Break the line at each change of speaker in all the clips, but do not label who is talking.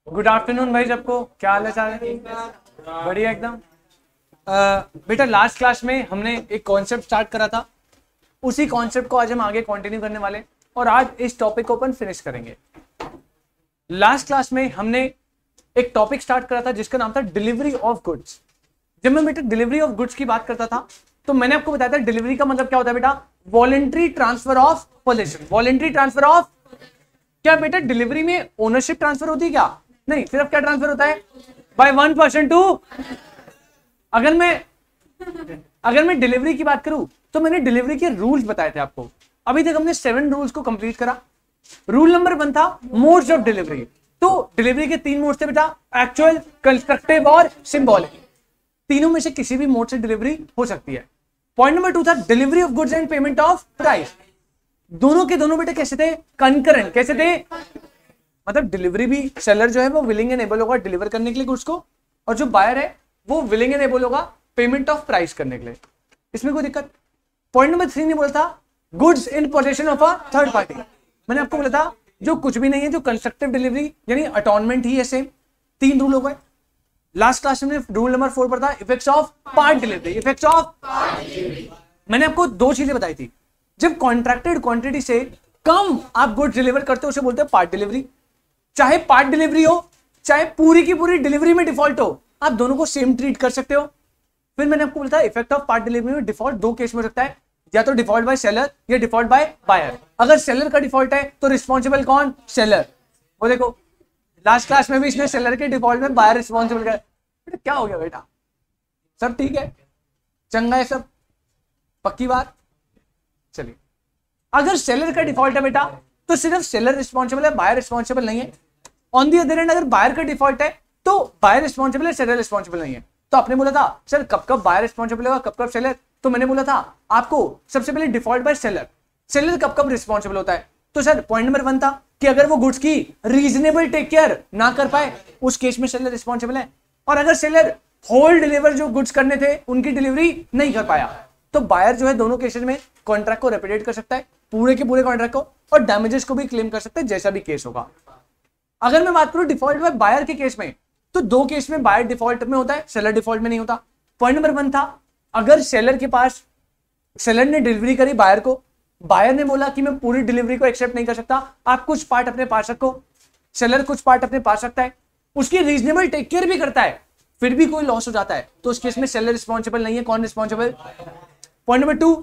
Good afternoon भाई सबको, क्या हाल है चाल है? बढ़िया एकदम। बेटा लास्ट क्लास में हमने एक कॉन्सेप्ट स्टार्ट करा था, उसी कॉन्सेप्ट को आज हम आगे कंटिन्यू करने वाले और आज इस टॉपिक को अपन फिनिश करेंगे। लास्ट क्लास में हमने एक टॉपिक स्टार्ट करा था जिसका नाम था डिलीवरी ऑफ गुड्स। जब मैं बेटा डिलीवरी ऑफ गुड्स की बात करता था तो मैंने आपको बताया था डिलीवरी का मतलब क्या होता है बेटा, voluntary transfer of position. Voluntary transfer of क्या बेटा, डिलीवरी में ओनरशिप ट्रांसफर होती है क्या? नहीं, सिर्फ क्या ट्रांसफर होता है, बाय वन पर्सन टू। अगर मैं डिलीवरी की बात करूं तो मैंने डिलीवरी के रूल्स बताए थे आपको। अभी तक हमने 7 रूल्स को कंप्लीट करा। रूल नंबर 1 था मोड्स ऑफ डिलीवरी। तो डिलीवरी के 3 मोड्स थे बेटा, एक्चुअल, कंस्ट्रक्टिव और सिंबॉलिक। तीनों में से किसी भी मोड से डिलीवरी हो सकती है। पॉइंट नंबर 2 था delivery of goods and payment of price. दोनों के दोनों बेटे कैसे थे, कंकरेंट। कैसे थे मतलब डिलीवरी भी सेलर जो है वो विलिंग एंड एबल होगा डिलीवर करने के लिए गुड्स को, और जो बायर है वो विलिंग एंड एबल होगा पेमेंट ऑफ प्राइस करने के लिए। इसमें कोई दिक्कत। पॉइंट नंबर 3 ने बोला था goods in possession of a third party. मैंने आपको बोला था जो कुछ भी नहीं है, जो कंस्ट्रक्टिव डिलीवरी यानी अटॉर्नमेंट ही है, सेम। 3 रूल हो गए। लास्ट क्लास में रूल नंबर 4 पर था effects of part delivery. Effects of मैंने आपको 2 चीजें बताई थी। जब कॉन्ट्रैक्टेड क्वांटिटी से कम आप गुड्स डिलीवर करते हो उसे बोलते हैं पार्ट डिलीवरी। चाहे पार्ट डिलीवरी हो चाहे पूरी की पूरी डिलीवरी में डिफॉल्ट हो, आप दोनों को सेम ट्रीट कर सकते हो। फिर मैंने आपको बोला था इफेक्ट ऑफ पार्ट डिलीवरी में डिफॉल्ट 2 केस में हो सकता है, या तो डिफॉल्ट बाय सेलर या डिफॉल्ट बाय बायर। अगर सेलर का डिफॉल्ट है तो रिस्पॉन्सिबल कौन, सेलर। वो देखो लास्ट क्लास में भी इसने सेलर के डिफॉल्ट में बायर रिस्पॉन्सिबल कर। क्या हो गया बेटा, सब ठीक है, चंगा है सब, पक्की बात। चलिए, अगर सेलर का डिफॉल्ट है बेटा तो सिर्फ सेलर रिस्पॉन्सिबल है, बायर रिस्पॉन्सिबल नहीं है। ऑन दी अदर एंड अगर बायर का डिफॉल्ट है तो बायर रिस्पॉन्सिबल है, सेलर रिस्पॉन्सिबल नहीं है। तो आपने बोला था सर कब कब बायर रिस्पॉन्सिबल होगा, कब कब सेलर। तो मैंने बोला था आपको सबसे पहले डिफॉल्ट बाय सेलर, सेलर कब कब रिस्पॉन्सिबल होता है। तो सर पॉइंट नंबर 1 था कि अगर वो गुड्स की रीजनेबल टेक केयर ना कर पाए उस केस में सेलर रिस्पॉन्सिबल है। और अगर सेलर होल डिलीवर जो गुड्स करने थे उनकी डिलीवरी नहीं कर पाया तो बायर जो है दोनों केसेस में कॉन्ट्रैक्ट को रेपुडिएट कर सकता है, पूरे के पूरे कॉन्ट्रैक्ट को, और डैमेजेस को भी क्लेम कर सकता है जैसा भी केस होगा। अगर मैं बात करूं डिफॉल्ट बाय बायर के केस में तो 2 केस में बायर डिफॉल्ट में होता है, सेलर डिफॉल्ट में नहीं होता। पॉइंट नंबर 1 था अगर सेलर के पास, सेलर ने डिलीवरी करी बायर को, बायर ने बोला कि मैं पूरी डिलीवरी को एक्सेप्ट नहीं कर सकता, आप कुछ पार्ट अपने पास रखो, सेलर कुछ पार्ट अपने पास रखता है, उसकी रीजनेबल टेक केयर भी करता है, फिर भी कोई लॉस हो जाता है तो उस केस में सेलर रिस्पॉन्सिबल नहीं है, कौन रिस्पॉन्सिबल। पॉइंट नंबर 2,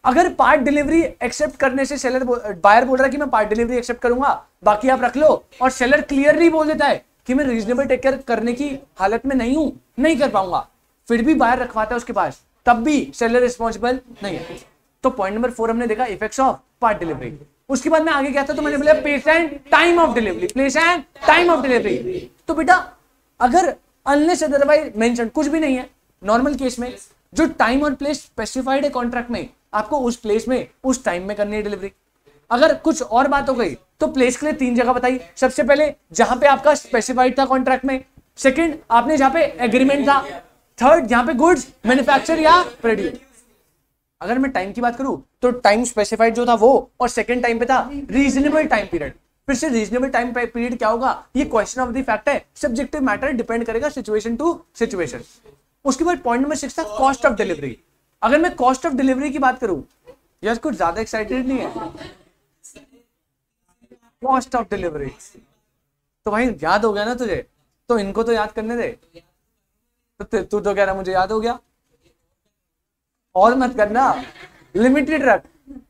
अगर पार्ट डिलीवरी एक्सेप्ट करने से सेलर बायर बोल रहा है कि मैं पार्ट डिलीवरी एक्सेप्ट करूंगा बाकी आप रख लो, और सेलर क्लियरली बोल देता है कि मैं रीजनेबल टेक केयर करने की हालत में नहीं हूं, नहीं कर पाऊंगा, फिर भी बायर रखवाता है उसके पास, तब भी सेलर रिस्पॉन्सिबल नहीं है। तो पॉइंट नंबर 4 हमने देखा इफेक्ट्स ऑफ पार्ट डिलीवरी। उसके बाद मैं आगे गया था तो मैंने बोला place and time of delivery. Place and time of delivery तो बेटा अगर अनलेस अदरवाइज मेंशन कुछ भी नहीं है, नॉर्मल केस में जो टाइम और प्लेस स्पेसिफाइड है कॉन्ट्रैक्ट में, आपको उस प्लेस में उस टाइम में करनी है डिलीवरी। अगर कुछ और बात हो गई तो प्लेस के लिए 3 जगह बताई। सबसे पहले जहां पे आपका स्पेसिफाइड था कॉन्ट्रैक्ट में, सेकंड आपने जहां पे एग्रीमेंट था, थर्ड जहां पे गुड्स मैन्युफैक्चर या प्रोड्यूस। अगर मैं टाइम की बात करूं तो टाइम स्पेसिफाइड जो था वो, और सेकंड टाइम पे था रीजनेबल टाइम पीरियड। फिर से रीजनेबल टाइम पीरियड क्या होगा, ये क्वेश्चन ऑफ द फैक्ट है, सब्जेक्टिव मैटर, डिपेंड करेगा सिचुएशन टू सिचुएशन। उसके बाद पॉइंट नंबर 6 था कॉस्ट ऑफ डिलीवरी। अगर मैं कॉस्ट ऑफ डिलीवरी की बात करूं, यार कुछ ज्यादा एक्साइटेड नहीं है, कॉस्ट ऑफ डिलीवरी तो भाई याद हो गया ना तुझे, तो इनको तो याद करने दे। तो तू तो कह रहा मुझे याद हो गया, और मत करना, लिमिटेड रख,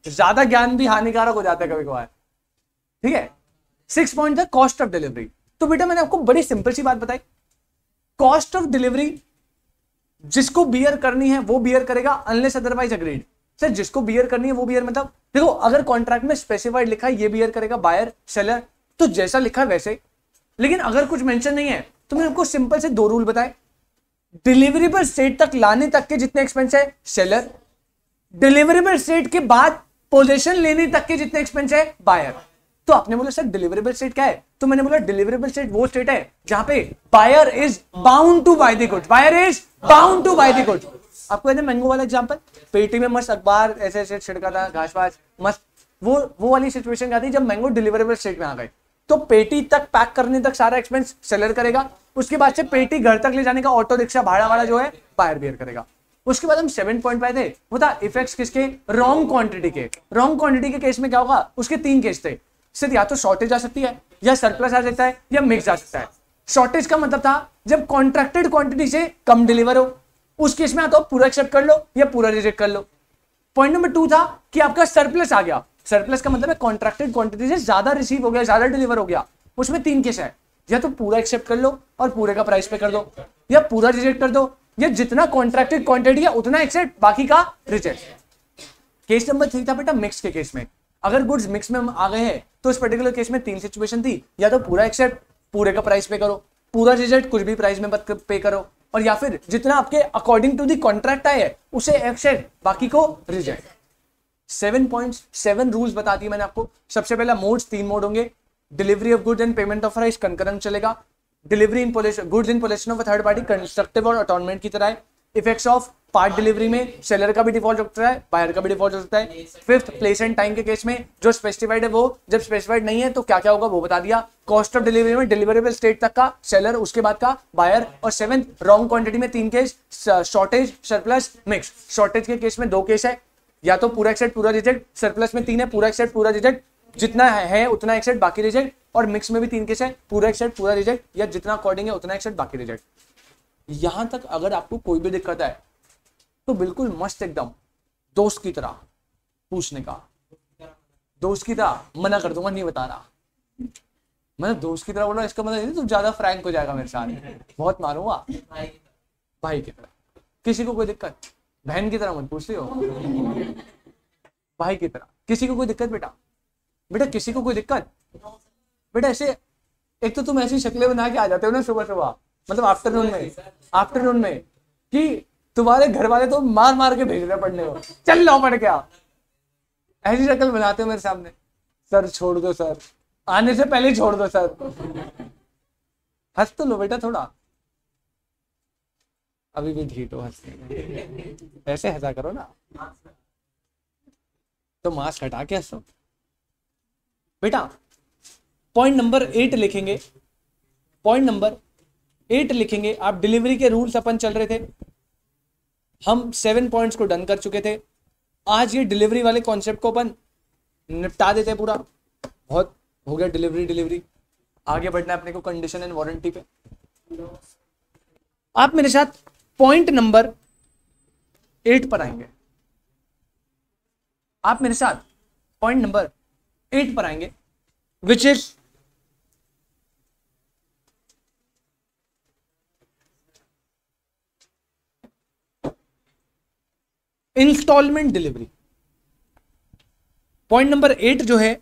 ज्यादा ज्ञान भी हानिकारक हो जाता है कभी कभार, ठीक है। 6 पॉइंट था कॉस्ट ऑफ डिलीवरी। तो बेटा मैंने आपको बड़ी सिंपल सी बात बताई, कॉस्ट ऑफ डिलीवरी जिसको बियर करनी है वो बियर करेगा अनलेस अदरवाइज अग्रीड। सर जिसको बियर करनी है वो बियर मतलब देखो अगर कॉन्ट्रैक्ट में स्पेसिफाइड लिखा है ये बियर करेगा बायर सेलर, तो जैसा लिखा है वैसे। लेकिन अगर कुछ मेंशन नहीं है तो मैंने आपको सिंपल से 2 रूल बताए, डिलीवरी पर सेट तक लाने तक के जितने एक्सपेंस है सेलर, डिलीवरेबल स्टेट के बाद पोजीशन लेने तक के जितने एक्सपेंस है बायर। तो आपने बोला सर डिलीवरेबल स्टेट क्या है, तो मैंने बोला डिलीवरेबल स्टेट वो स्टेट है जहां पे buyer is bound to buy the goods, buyer is bound to buy the goods. आपको याद है मैंगो वाला एग्जांपल, पेटी में मस्त अखबार ऐसे ऐसे छिड़का था, घास वास मस्त, वो वाली सिचुएशन क्या थी जब मैंगो डिलीवरेबल स्टेट में आ गए। तो पेटी तक पैक करने तक सारा एक्सपेंस सेलर करेगा, उसके बाद से पेटी घर तक ले जाने का ऑटो रिक्शा भाड़ा वाला जो है बायर बियर करेगा। उसके बाद हम 7 पॉइंट पाए थे, वो था इफेक्ट्स किसके, रॉन्ग क्वांटिटी के। रॉन्ग क्वांटिटी के केस में क्या होगा, उसके 3 केस थे, सिर्फ या तो शॉर्टेज आ सकती है, या सरप्लस आ सकता है, या मिक्स आ सकता है। शॉर्टेज का मतलब था जब कॉन्ट्रैक्टेड क्वांटिटी से कम डिलीवर हो, उस केस में या तो पूरा एक्सेप्ट कर लो या पूरा रिजेक्ट कर लो। पॉइंट नंबर 2 था कि आपका सरप्लस आ गया, सरप्लस का मतलब है कॉन्ट्रैक्टेड क्वांटिटी से ज्यादा रिसीव हो गया, ज्यादा डिलीवर हो गया। उसमें 3 केस है, या तो पूरा एक्सेप्ट कर लो और पूरे का प्राइस पे कर दो, या पूरा रिजेक्ट कर दो, या जितना कॉन्ट्रैक्टेड क्वांटिटी है उतना एक्सेप्ट, बाकी का रिजेक्ट। केस नंबर 3 था बेटा मिक्स के केस में, अगर गुड्स मिक्स में आ गए हैं तो इस पर्टिकुलर केस में 3 सिचुएशन थी, या तो पूरा एक्सेप्ट पूरे का प्राइस पे करो, पूरा रिजेक्ट कुछ भी प्राइस में पे करो, और या फिर जितना आपके अकॉर्डिंग टू दी कॉन्ट्रैक्ट है उसे एक्सेप्ट, बाकी को रिजेक्ट। 7 पॉइंट्स, 7 रूल्स बता दिए मैंने आपको। सबसे पहला मोड्स, 3 मोड होंगे, delivery of goods and payment of price concurrent चलेगा, delivery in possession, goods in possession of third party constructive और अटॉर्नमेंट की तरह है। इफेक्ट्स ऑफ पार्ट डिलीवरी में सेलर का भी डिफॉल्ट हो सकता है, बायर का भी डिफॉल्ट हो सकता है। 5th प्लेस एंड टाइम के केस में जो स्पेसिफाइड है वो, जब स्पेसिफाइड नहीं है तो क्या क्या होगा वो बता दिया। कॉस्ट ऑफ डिलीवरी में डिलीवरेबल स्टेट तक का सेलर, उसके बाद का बायर। और 7th रॉन्ग क्वांटिटी में 3 case, shortage, surplus, mix. Shortage के केस में 2 केस है, या तो पूरा एक्सेप्ट पूरा रिजेक्ट, सरप्लस में 3 है, पूरा एक्सेप्ट पूरा रिजेक्ट, जितना है उतना एक्सेप्ट बाकी रिजेक्ट। और मिक्स में भी 3 केस है, पूरा एक्सेप्ट पूरा रिजेक्ट, या जितना अकॉर्डिंग है उतना एक्सेप्ट बाकी रिजेक्ट। यहां तक अगर आपको कोई भी दिक्कत है तो बिल्कुल मस्त एकदम दोस्त की तरह पूछने का, दोस्त की तरह मना कर दूंगा, नहीं बता रहा। मतलब दोस्त की तरह बोला इसका मतलब नहीं तुम ज्यादा फ्रैंक हो जाएगा मेरे साथ, बहुत मारूंगा भाई की तरह। किसी को कोई दिक्कत, बहन की तरह मत पूछते हो, भाई की तरह। किसी को कोई दिक्कत बेटा, बेटा किसी को कोई दिक्कत बेटा। ऐसे एक तो तुम ऐसी शक्लें बना के आ जाते हो ना सुबह सुबह, मतलब आफ्टरनून में कि तुम्हारे घर वाले तो मार मार के भेज रहे पढ़ने को, चल लो पढ़ के आ, ऐसी शक्ल बनाते हो मेरे सामने। सर छोड़ दो सर, आने से पहले छोड़ दो सर। हंस तो लो बेटा थोड़ा, अभी भी ढीठ हो हंसने, ऐसे हंसा करो ना, तो मास्क हटा के हंसो बेटा। पॉइंट नंबर 8 लिखेंगे, पॉइंट नंबर 8 लिखेंगे आप। डिलीवरी के रूल्स अपन चल रहे थे, हम 7 पॉइंट्स को डन कर चुके थे। आज ये डिलीवरी वाले कॉन्सेप्ट को अपन निपटा देते हैं पूरा, बहुत हो गया डिलीवरी। आगे बढ़ना है अपने को कंडीशन एंड वारंटी पे। आप मेरे साथ पॉइंट नंबर 8 पर आएंगे, आप मेरे साथ पॉइंट नंबर 8 पर आएंगे, which is instalment delivery. Point number 8 जो है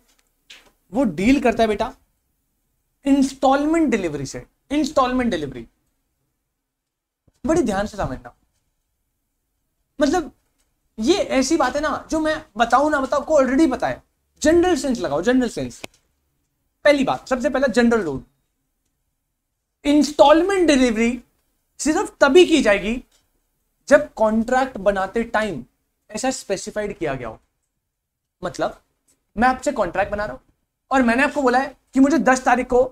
वो डील करता है बेटा इंस्टॉलमेंट डिलीवरी से। इंस्टॉलमेंट डिलीवरी बड़ी ध्यान से समझना, मतलब ये ऐसी बात है ना जो मैं बताऊं ना बताऊं को ऑलरेडी पता है। जनरल सेंस लगाओ, जनरल सेंस। पहली बात, सबसे पहला जनरल रूल, इंस्टॉलमेंट डिलीवरी सिर्फ तभी की जाएगी जब कॉन्ट्रैक्ट बनाते टाइम ऐसा स्पेसिफाइड किया गया हो। मतलब मैं आपसे कॉन्ट्रैक्ट बना रहा हूं और मैंने आपको बोला है कि मुझे 10 तारीख को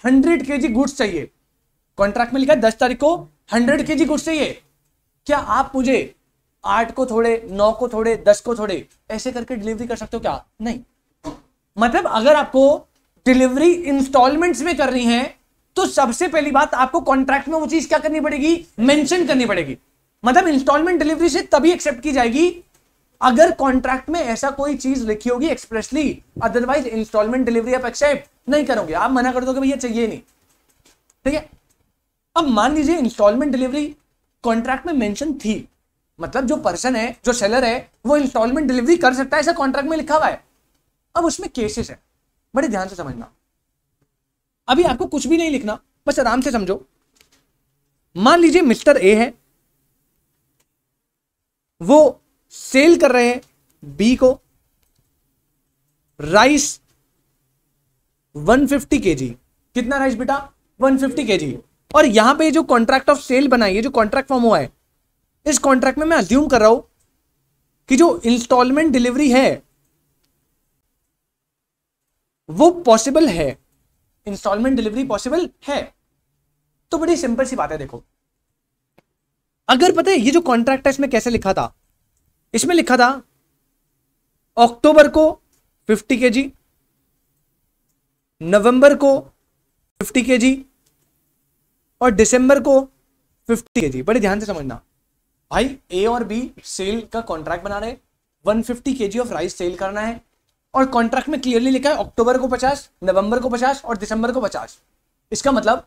100 kg गुड्स चाहिए। कॉन्ट्रैक्ट में लिखा है 10 तारीख को 100 kg गुड्स चाहिए। क्या आप मुझे 8 को थोड़े, 9 को थोड़े, 10 को थोड़े ऐसे करके डिलीवरी कर सकते हो क्या? नहीं। मतलब अगर आपको डिलीवरी इंस्टॉलमेंट्स में करनी है तो सबसे पहली बात आपको कॉन्ट्रैक्ट में वो चीज क्या करनी पड़ेगी? मेंशन करनी पड़ेगी। मतलब इंस्टॉलमेंट डिलीवरी से तभी एक्सेप्ट की जाएगी अगर कॉन्ट्रैक्ट में ऐसा कोई चीज लिखी होगी एक्सप्रेसली, अदरवाइज इंस्टॉलमेंट डिलीवरी आप एक्सेप्ट नहीं करोगे। आप मना कर दोगे भैया चाहिए नहीं, ठीक है। अब मान लीजिए इंस्टॉलमेंट डिलीवरी कॉन्ट्रैक्ट में मेंशन थी, मतलब जो पर्सन है, जो सेलर है, वो इंस्टॉलमेंट डिलीवरी कर सकता है, ऐसा कॉन्ट्रैक्ट में लिखा हुआ है। अब उसमें केसेस है, बड़े ध्यान से समझना। अभी आपको कुछ भी नहीं लिखना, बस आराम से समझो। मान लीजिए मिस्टर ए है, वो सेल कर रहे हैं बी को राइस 150 केजी। कितना राइस बेटा? 150 केजी। और यहां पे जो कॉन्ट्रैक्ट ऑफ सेल बनाई है, जो कॉन्ट्रैक्ट फॉर्म हुआ है, इस कॉन्ट्रैक्ट में मैं अज्यूम कर रहा हूं कि जो इंस्टॉलमेंट डिलीवरी है वो पॉसिबल है, इंस्टॉलमेंट डिलीवरी पॉसिबल है। तो बड़ी सिंपल सी बात है, देखो अगर पता है ये जो कॉन्ट्रैक्ट है इसमें कैसे लिखा था, इसमें लिखा था अक्टूबर को 50 केजी, नवंबर को 50 केजी और दिसंबर को 50 केजी। बड़े ध्यान से समझना भाई, ए और बी सेल का कॉन्ट्रैक्ट बना रहे, 150 केजी ऑफ राइस सेल करना है और कॉन्ट्रैक्ट में क्लियरली लिखा है अक्टूबर को 50, नवंबर को 50 और दिसंबर को 50। इसका मतलब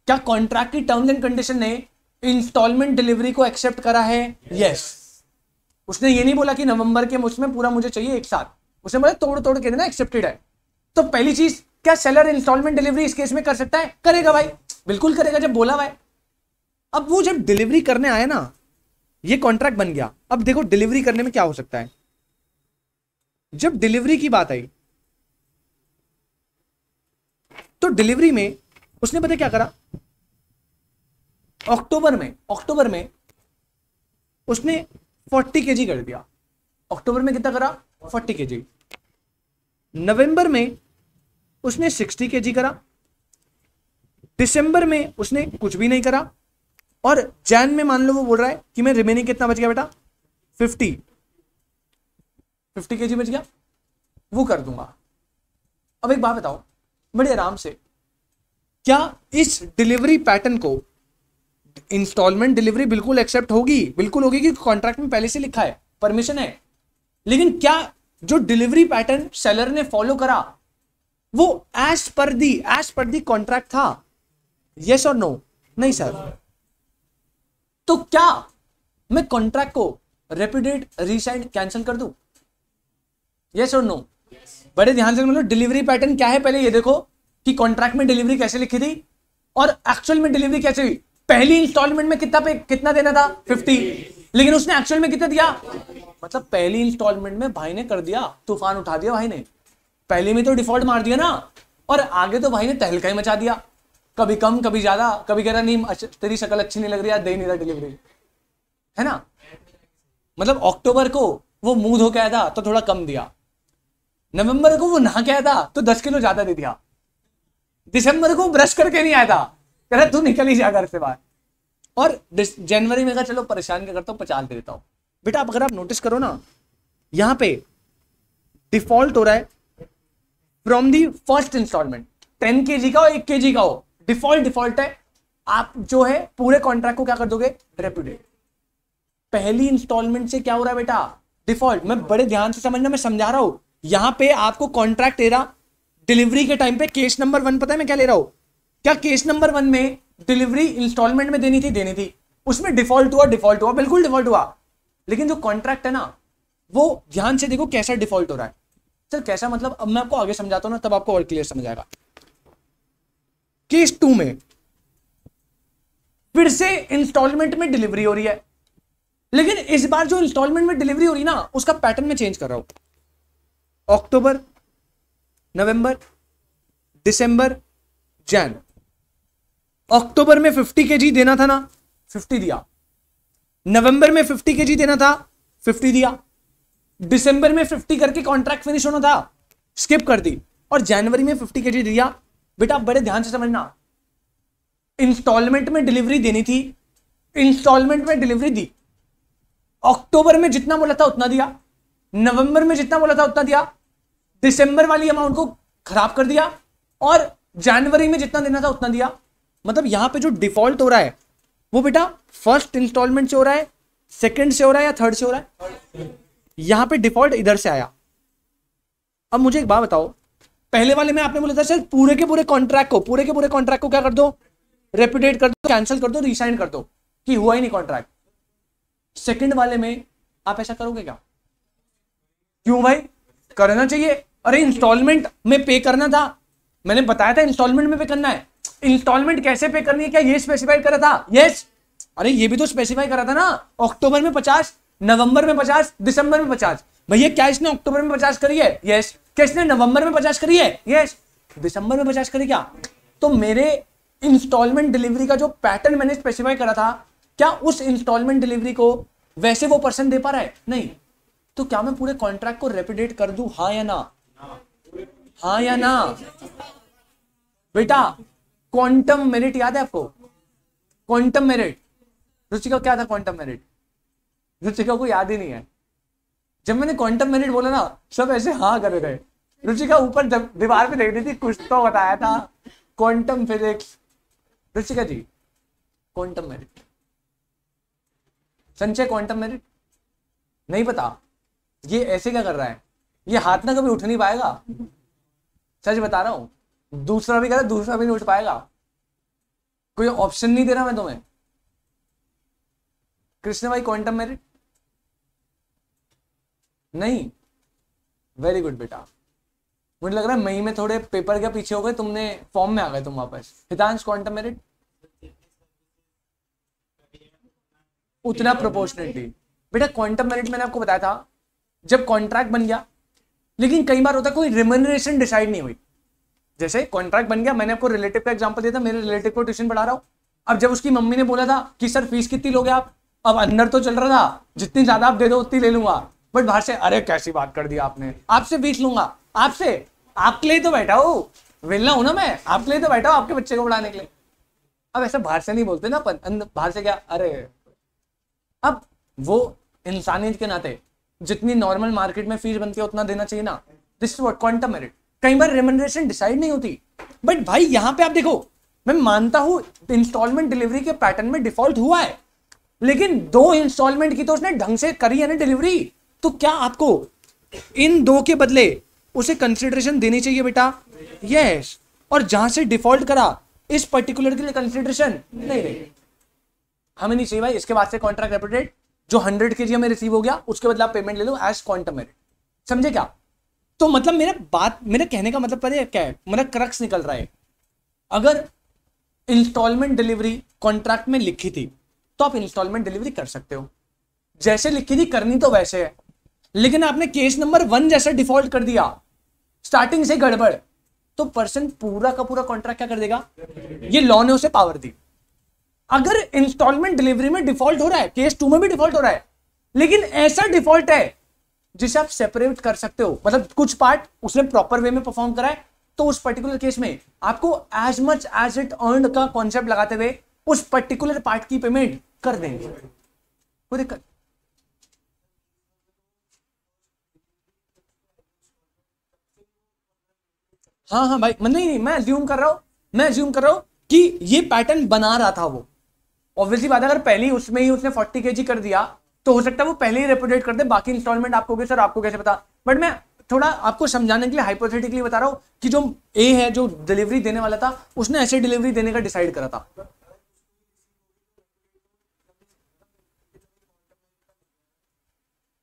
क्या कॉन्ट्रैक्ट की टर्म्स एंड कंडीशन ने इंस्टॉलमेंट डिलीवरी को एक्सेप्ट करा है? यस। उसने ये नहीं बोला कि नवंबर के उसमें पूरा मुझे चाहिए एक साथ, उसने बोला तोड़ तोड़ के देना, एक्सेप्टेड है। तो पहली चीज, क्या सेलर इंस्टॉलमेंट डिलीवरी इस केस में कर सकता है? करेगा भाई, बिल्कुल करेगा, जब बोला हुआ है। अब वो जब डिलीवरी करने आया ना, ये कॉन्ट्रैक्ट बन गया। अब देखो डिलीवरी करने में क्या हो सकता है। जब डिलीवरी की बात आई तो डिलीवरी में उसने पता क्या करा, अक्टूबर में उसने 40 केजी कर दिया। अक्टूबर में कितना करा? 40 केजी। नवंबर में उसने 60 केजी करा, दिसंबर में उसने कुछ भी नहीं करा और जैन में मान लो वो बोल रहा है कि मैं रिमेनिंग कितना बच गया बेटा? 50 केजी बच गया, वो कर दूंगा। अब एक बात बताओ बड़े आराम से, क्या इस डिलीवरी पैटर्न को इंस्टॉलमेंट डिलीवरी बिल्कुल एक्सेप्ट होगी? बिल्कुल होगी, क्योंकि कॉन्ट्रैक्ट में पहले से लिखा है, परमिशन है। लेकिन क्या जो डिलीवरी पैटर्न सेलर ने फॉलो करा वो एज पर दी कॉन्ट्रैक्ट था? यस और नो? नहीं सर। तो क्या मैं कॉन्ट्रैक्ट को रेपुडिएट, रीसाइन, कैंसिल कर दूं? यस और नो? बड़े ध्यान से मतलब डिलीवरी पैटर्न क्या है पहले ये देखो कि कॉन्ट्रैक्ट में डिलीवरी कैसे लिखी थी और एक्चुअल में डिलीवरी कैसे हुई। पहली इंस्टॉलमेंट में कितना देना था? 50, लेकिन उसने एक्चुअल में कितना दिया? मतलब पहली इंस्टॉलमेंट में भाई ने कर दिया, तूफान उठा दिया भाई ने, पहले में तो डिफॉल्ट मार दिया ना, और आगे तो भाई ने तहलका ही मचा दिया, कभी कम कभी ज्यादा, कभी कह रहा नहीं तेरी शक्ल अच्छी नहीं लग रही, दे नहीं रहा डिलीवरी, है ना। मतलब अक्टूबर को वो मुंह धो के आया था तो थोड़ा कम दिया, नवंबर को वो नहा के आया था तो 10 किलो ज्यादा दे दिया, दिसंबर को ब्रश करके नहीं आया था, कह रहा तू निकल ही जा घर से बाहर, और जनवरी में कहा चलो परेशान क्या करता हूं 50 दे देता हूं। बेटा अब अगर आप नोटिस करो ना, यहां पे डिफॉल्ट हो रहा है from the first instalment, 10 KG का हो 1 केजी का हो, डिफॉल्ट है। आप जो है पूरे कॉन्ट्रैक्ट को क्या कर दोगे? रेपुडिएट। पहली इंस्टॉलमेंट से क्या हो रहा है बेटा? डिफॉल्ट। मैं बड़े ध्यान से समझना, मैं समझा रहा हूं, यहां पे आपको कॉन्ट्रैक्ट दे रहा डिलीवरी के टाइम पे केस नंबर 1 पता है मैं क्या ले रहा हूं? क्या केस नंबर 1 में डिलीवरी इंस्टॉलमेंट में देनी थी, उसमें डिफॉल्ट हुआ, बिल्कुल डिफॉल्ट हुआ। लेकिन जो कॉन्ट्रैक्ट है ना, वो ध्यान से देखो कैसा डिफॉल्ट हो रहा है। सर कैसा मतलब? अब मैं आपको आगे समझाता हूं ना, तब आपको और क्लियर समझ आएगा। केस 2 में फिर से इंस्टॉलमेंट में डिलीवरी हो रही है, लेकिन इस बार जो इंस्टॉलमेंट में डिलीवरी हो रही ना, उसका पैटर्न में चेंज कर रहा हूं। अक्टूबर, नवंबर, दिसंबर, जैन। अक्टूबर में 50 केजी देना था ना, 50 दिया। नवंबर में 50 केजी देना था, 50 दिया। दिसंबर में 50 करके कॉन्ट्रैक्ट फिनिश होना था, स्किप कर दी, और जनवरी में 50 केजी दिया। बेटा बड़े ध्यान से समझना, इंस्टॉलमेंट में डिलीवरी देनी थी, इंस्टॉलमेंट में डिलीवरी दी। अक्टूबर में जितना बोला था उतना दिया, नवंबर में जितना बोला था उतना दिया, दिसंबर वाली अमाउंट को खराब कर दिया, और जनवरी में जितना देना था उतना दिया। मतलब यहां पे जो डिफॉल्ट हो रहा है वो बेटा फर्स्ट इंस्टॉलमेंट से हो रहा है, सेकंड से हो रहा है, या थर्ड से हो रहा है? यहां पे डिफॉल्ट इधर से आया। अब मुझे एक बात बताओ, पहले वाले में आपने बोला था सर पूरे के पूरे कॉन्ट्रैक्ट को क्या कर दो? रेपुडिएट कर दो, कैंसिल कर दो, रिसाइन कर दो, कि हुआ ही नहीं कॉन्ट्रैक्ट। सेकंड वाले में आप ऐसा करोगे क्या? क्यों भाई? करना चाहिए। अरे इंस्टॉलमेंट में पे करना था, मैंने बताया था इंस्टॉलमेंट में पे करना है। इंस्टॉलमेंट कैसे पे करनी है क्या ये स्पेसिफाई करा था? यस। अरे ये भी तो स्पेसिफाई करा था ना, अक्टूबर में 50, नवंबर में 50, दिसंबर में 50। भैया क्या इसने अक्टूबर में 50 करी है? यस। क्या इसने नवंबर में 50 करी है? यस। दिसंबर में 50 करी क्या? तो मेरे इंस्टॉलमेंट डिलीवरी का जो पैटर्न मैंने स्पेसिफाई करा था, क्या उस इंस्टॉलमेंट डिलीवरी को वैसे वो पर्सन दे पा रहा है? नहीं। तो क्या मैं पूरे कॉन्ट्रैक्ट को रेपुडिएट कर दूं? हाँ या ना? हाँ या ना? बेटा क्वांटम मेरिट याद है आपको? क्वांटम मेरिट, रुचिका क्या था क्वांटम मेरिट? रुचिका को याद ही नहीं है। जब मैंने क्वांटम मेरिट बोला ना, सब ऐसे हाँ कर रहे। रुचिका ऊपर दीवार पे देख रही थी, कुछ तो बताया था, क्वांटम फिजिक्स। रुचिका जी क्वांटम मेरिट, संचय क्वांटम मेरिट नहीं पता? ये ऐसे क्या कर रहा है? ये हाथ ना कभी उठ नहीं पाएगा, सच बता रहा हूं। दूसरा भी कह, दूसरा भी नहीं उठ पाएगा। कोई ऑप्शन नहीं दे रहा मैं तुम्हें। कृष्ण भाई क्वांटम मेरिट नहीं? वेरी गुड बेटा। मुझे लग रहा है मई में थोड़े पेपर के पीछे हो गए, तुमने फॉर्म में आ गए तुम वापस। हितांश क्वांटम मेरिट उतना प्रोपोर्शनली। बेटा क्वांटम मेरिट मैंने आपको बताया था, जब कॉन्ट्रैक्ट बन गया, लेकिन कई बार होता है कोई रिम्यूनरेशन डिसाइड नहीं हुई। जैसे कॉन्ट्रैक्ट बन गया, मैंने आपको रिलेटिव का एग्जांपल दिया था, मेरे रिलेटिव को ट्यूशन पढ़ा रहा हूं। अब जब उसकी मम्मी ने बोला था कि सर फीस कितनी लोगे आप, अब अंदर तो चल रहा था जितनी ज्यादा आप दे दो उतनी ले लूंगा, बट बाहर से अरे कैसी बात कर दी आपने, आपसे फीस लूंगा, आपसे, आपके लिए तो बैठा हूं, वेलना हूं ना मैं, आपके लिए तो बैठा हूं आपके बच्चे को पढ़ाने के लिए। अब ऐसा बाहर से नहीं बोलते ना अपन, बाहर से क्या, अरे अब वो इंसानियत के नाते जितनी नॉर्मल मार्केट में फीस बनती है उतना देना चाहिए ना। This is what quantum merit. कई बार रेम्यूनरेशन डिसाइड नहीं होती, बट भाई यहां पे आप देखो, मैं मानता हूं इंस्टॉलमेंट डिलीवरी के पैटर्न में डिफॉल्ट हुआ है, लेकिन 2 इंस्टॉलमेंट की तो उसने ढंग से करी है ना डिलीवरी, तो क्या आपको इन 2 के बदले उसे कंसिडरेशन देनी चाहिए बेटा? यस। और जहां से डिफॉल्ट करा इस पर्टिकुलर के लिए कंसिडरेशन नहीं देंगे, हमें नहीं चाहिए भाई। इसके बाद से कॉन्ट्रैक्ट रेपुटेड जो 100 kg में रिसीव हो गया, उसके बदले आप पेमेंट ले लो एज क्वांटम मेरिट। समझे क्या? तो मतलब मेरे कहने का मतलब पता क्या है, मेरा क्रक्स निकल रहा है। अगर इंस्टॉलमेंट डिलीवरी कॉन्ट्रैक्ट में लिखी थी तो आप इंस्टॉलमेंट डिलीवरी कर सकते हो, जैसे लिखी थी करनी तो वैसे है, लेकिन आपने केस नंबर 1 जैसा डिफॉल्ट कर दिया, स्टार्टिंग से गड़बड़, तो पर्सन पूरा का पूरा कॉन्ट्रैक्ट क्या कर देगा? ये लॉ ने उसे पावर दी। अगर इंस्टॉलमेंट डिलीवरी में डिफॉल्ट हो रहा है, केस 2 में भी डिफॉल्ट हो रहा है, लेकिन ऐसा डिफॉल्ट है जिसे आप सेपरेट कर सकते हो, मतलब कुछ पार्ट उसने प्रॉपर वे में परफॉर्म करा है, तो उस पर्टिकुलर केस में आपको as much as it earn का कॉन्सेप्ट लगाते हुए उस पर्टिकुलर पार्ट की पेमेंट कर देंगे। कोई दिक्कत? हाँ हाँ भाई, नहीं मैं अज्यूम कर रहा हूं कि ये पैटर्न बना रहा था वो। ऑब्वियसली बात है, अगर पहले ही उसमें ही उसने 40 kg कर दिया तो हो सकता है वो पहले ही रेपुटेट कर दे, बाकी इंस्टॉलमेंट आपको सर आपको कैसे पता। बट मैं थोड़ा आपको समझाने के लिए हाइपोथेटिकली बता रहा हूं कि जो ए है, जो डिलीवरी देने वाला था, उसने ऐसे डिलीवरी देने का डिसाइड करा था।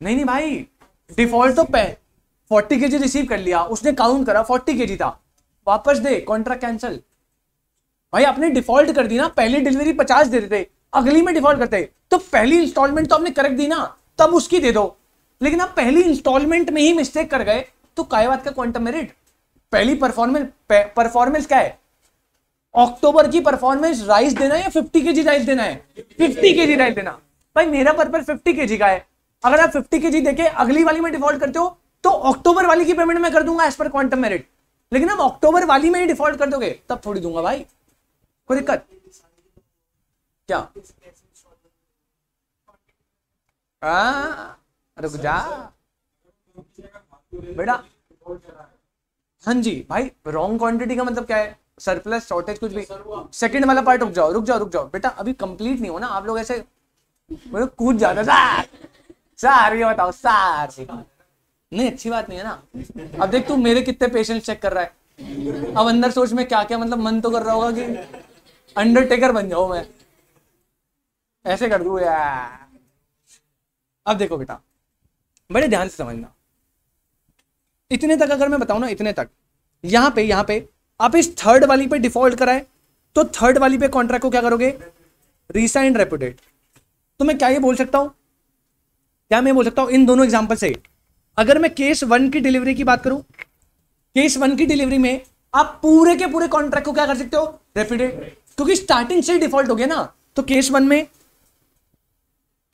नहीं भाई, डिफॉल्ट तो 40 kg रिसीव कर लिया उसने, काउंट करा 40 kg था, वापस दे, कॉन्ट्रैक्ट कैंसिल। भाई आपने डिफॉल्ट कर दी ना, पहली डिलीवरी 50 दे देते, अगली में डिफॉल्ट करते, तो पहली इंस्टॉलमेंट तो आपने करेक्ट दी ना, तब उसकी दे दो। लेकिन आप पहली इंस्टॉलमेंट में ही मिस्टेक कर गए, तो काय बात का क्वांटम मेरिट? पहली परफॉर्मेंस क्या है? अक्टूबर की परफॉर्मेंस राइस देना है या 50 kg राइस देना है? 50 kg राइस देना। भाई मेरा पर्पस 50 kg का है, अगर आप 50 kg देके अगली वाली में डिफॉल्ट करते हो तो अक्टूबर वाली की पेमेंट मैं कर दूंगा एज पर क्वांटम मेरिट, लेकिन आप अक्टूबर वाली में ही डिफॉल्ट कर दोगे तब थोड़ी दूंगा भाई। कोई दिक्कत क्या? रुक जा बेटा। हाँ जी भाई, रॉन्ग क्वांटिटी का मतलब क्या है? सरप्लस, शॉर्टेज, कुछ भी। सेकंड वाला पार्ट रुक जाओ बेटा, अभी कंप्लीट नहीं हो ना, आप लोग ऐसे कूद जाते सर ये बताओ सर, नहीं अच्छी बात नहीं है ना। अब देख तू मेरे कितने पेशेंस चेक कर रहा है, अब अंदर सोच में क्या क्या, मतलब मन तो कर रहा होगा कि अंडरटेकर बन जाओ मैं, ऐसे कर दूं यार। अब देखो बेटा, बड़े ध्यान से समझना, इतने तक अगर मैं बताऊं ना, इतने तक, यहां पे आप इस थर्ड वाली पे डिफॉल्ट कराए तो थर्ड वाली पे कॉन्ट्रैक्ट को क्या करोगे? Resign reputed. तो मैं क्या ये बोल सकता हूं क्या मैं बोल सकता हूं इन दोनों एग्जांपल से? अगर मैं केस 1 की डिलीवरी की बात करूं, केस 1 की डिलीवरी में आप पूरे के पूरे कॉन्ट्रैक्ट को क्या कर सकते हो? रेपिडेट, क्योंकि स्टार्टिंग से ही डिफॉल्ट हो गया ना। तो केस 1 में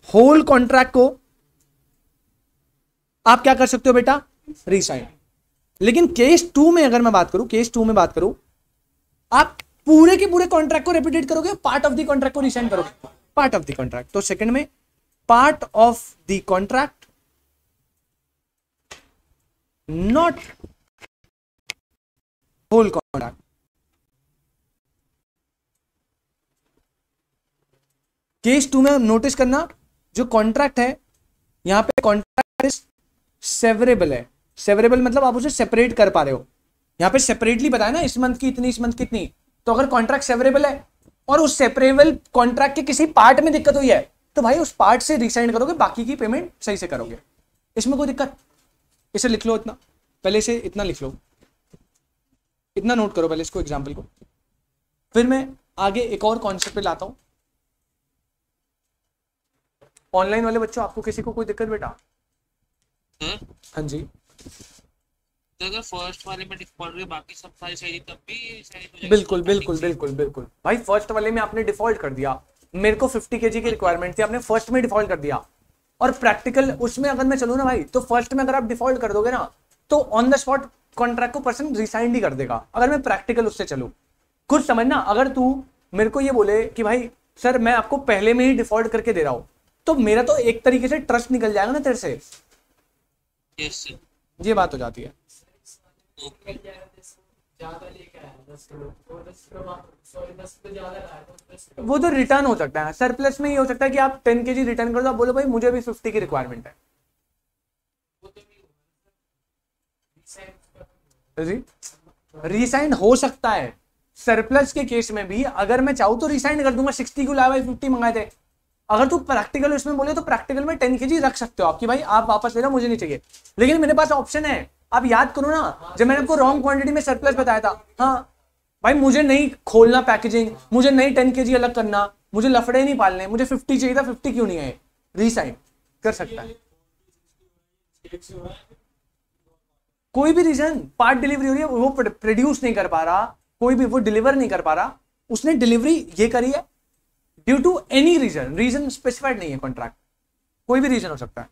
होल कॉन्ट्रैक्ट को आप क्या कर सकते हो बेटा? रीसाइन। लेकिन केस 2 में अगर मैं बात करूं, केस 2 में बात करूं, आप पूरे के पूरे कॉन्ट्रैक्ट को रेपिडेट करोगे, पार्ट ऑफ द कॉन्ट्रैक्ट को रीसाइन करोगे, पार्ट ऑफ द कॉन्ट्रैक्ट। तो सेकंड में part of the contract, not whole contract. Case 2 में नोटिस करना, जो कॉन्ट्रैक्ट है यहां पे कॉन्ट्रैक्ट सेवरेबल है। सेवरेबल मतलब आप उसे सेपरेट कर पा रहे हो। यहां पे सेपरेटली बताया ना, इस मंथ की इतनी, इस मंथ की इतनी। तो अगर कॉन्ट्रैक्ट सेवरेबल है और उस सेपरेबल कॉन्ट्रैक्ट के किसी पार्ट में दिक्कत हुई है, तो भाई उस पार्ट से रिसाइन करोगे, बाकी की पेमेंट सही से करोगे। इसमें कोई दिक्कत? इसे लिख लो, इतना पहले से इतना लिख लो, इतना नोट करो पहले इसको, एग्जाम्पल को। फिर मैं आगे एक और कॉन्सेप्ट पे लाता हूं। ऑनलाइन वाले बच्चों, आपको किसी को कोई दिक्कत बेटा? हाँ जी।
तो अगर फर्स्ट वाले में डिफॉल्ट हुई, बाकी सब सारी सही, तब भी सही हो जाएगी?
बिल्कुल बिल्कुल बिल्कुल बिल्कुल भाई, फर्स्ट वाले में आपने डिफॉल्ट कर दिया, मेरे को 50 kg की रिक्वायरमेंट थी, आपने फर्स्ट में डिफॉल्ट कर दिया। और प्रैक्टिकल उसमें अगर मैं चलूँ ना भाई, तो फर्स्ट में अगर आप डिफॉल्ट कर दोगे ना, तो ऑन द स्पॉट कॉन्ट्रैक्ट को पर्सन रिसाइंड ही कर देगा। अगर मैं प्रैक्टिकल उससे चलूँ, खुद समझना, अगर तू मेरे को ये बोले कि भाई सर मैं आपको पहले में ही डिफॉल्ट करके दे रहा हूँ, तो मेरा तो एक तरीके से ट्रस्ट निकल जाएगा ना तेरे से।
यस,
ये बात हो जाती है। वो तो रिटर्न हो सकता है, सरप्लस में ये हो सकता है कि आप 10 kg रिटर्न कर दो, आप बोलो भाई मुझे भी 50 की रिक्वायरमेंट है जी। रिसाइन हो सकता है सरप्लस के केस में भी, अगर मैं चाहूँ तो रिसाइन कर दूंगा। 60 को लाया भाई, 50 मंगाए थे। अगर तू प्रैक्टिकल उसमें बोले तो प्रैक्टिकल में 10 kg रख सकते हो आप, कि भाई आप वापस ले लो, मुझे नहीं चाहिए। लेकिन मेरे पास ऑप्शन है। आप याद करो ना, जब मैंने आपको रॉन्ग क्वांटिटी में सरप्लस बताया था, हाँ भाई मुझे नहीं खोलना पैकेजिंग, मुझे नहीं 10 kg अलग करना, मुझे लफड़े नहीं पालने, मुझे 50 चाहिए था, 50 क्यों नहीं है? रिसाइन कर सकता है। कोई भी रीजन, पार्ट डिलीवरी हो रही है, वो प्रोड्यूस नहीं कर पा रहा, कोई भी वो डिलीवर नहीं कर पा रहा, उसने डिलीवरी ये करी है due to any reason, reason specified नहीं है कॉन्ट्रैक्ट, कोई भी रीजन हो सकता है।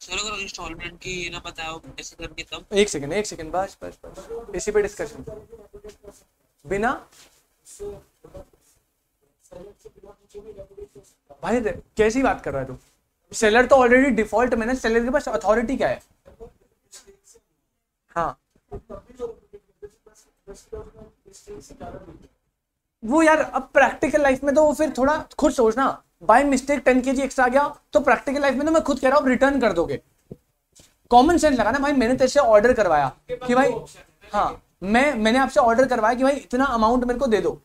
सर अगर इंस्टॉलमेंट की ना बताओ कैसे करके, तब?
एक सेकंड बस बस बस, इसी पे डिस्कशन बिना भाई। कैसी बात कर रहा है तू? सेलर तो ऑलरेडी डिफॉल्ट में ना, सेलर के पास अथॉरिटी क्या है? हाँ वो यार, अब प्रैक्टिकल लाइफ में तो वो फिर थोड़ा खुद सोचना, बाय मिस्टेक 10 kg एक्स्ट्रा आ गया, तो प्रैक्टिकल लाइफ में तो मैं खुद कह रहा हूँ रिटर्न कर दोगे। कॉमन सेंस लगा ना भाई, मैंने तेरे से ऑर्डर करवाया कि भाई, हाँ मैंने आपसे ऑर्डर करवाया कि भाई इतना अमाउंट मेरे को दे दो।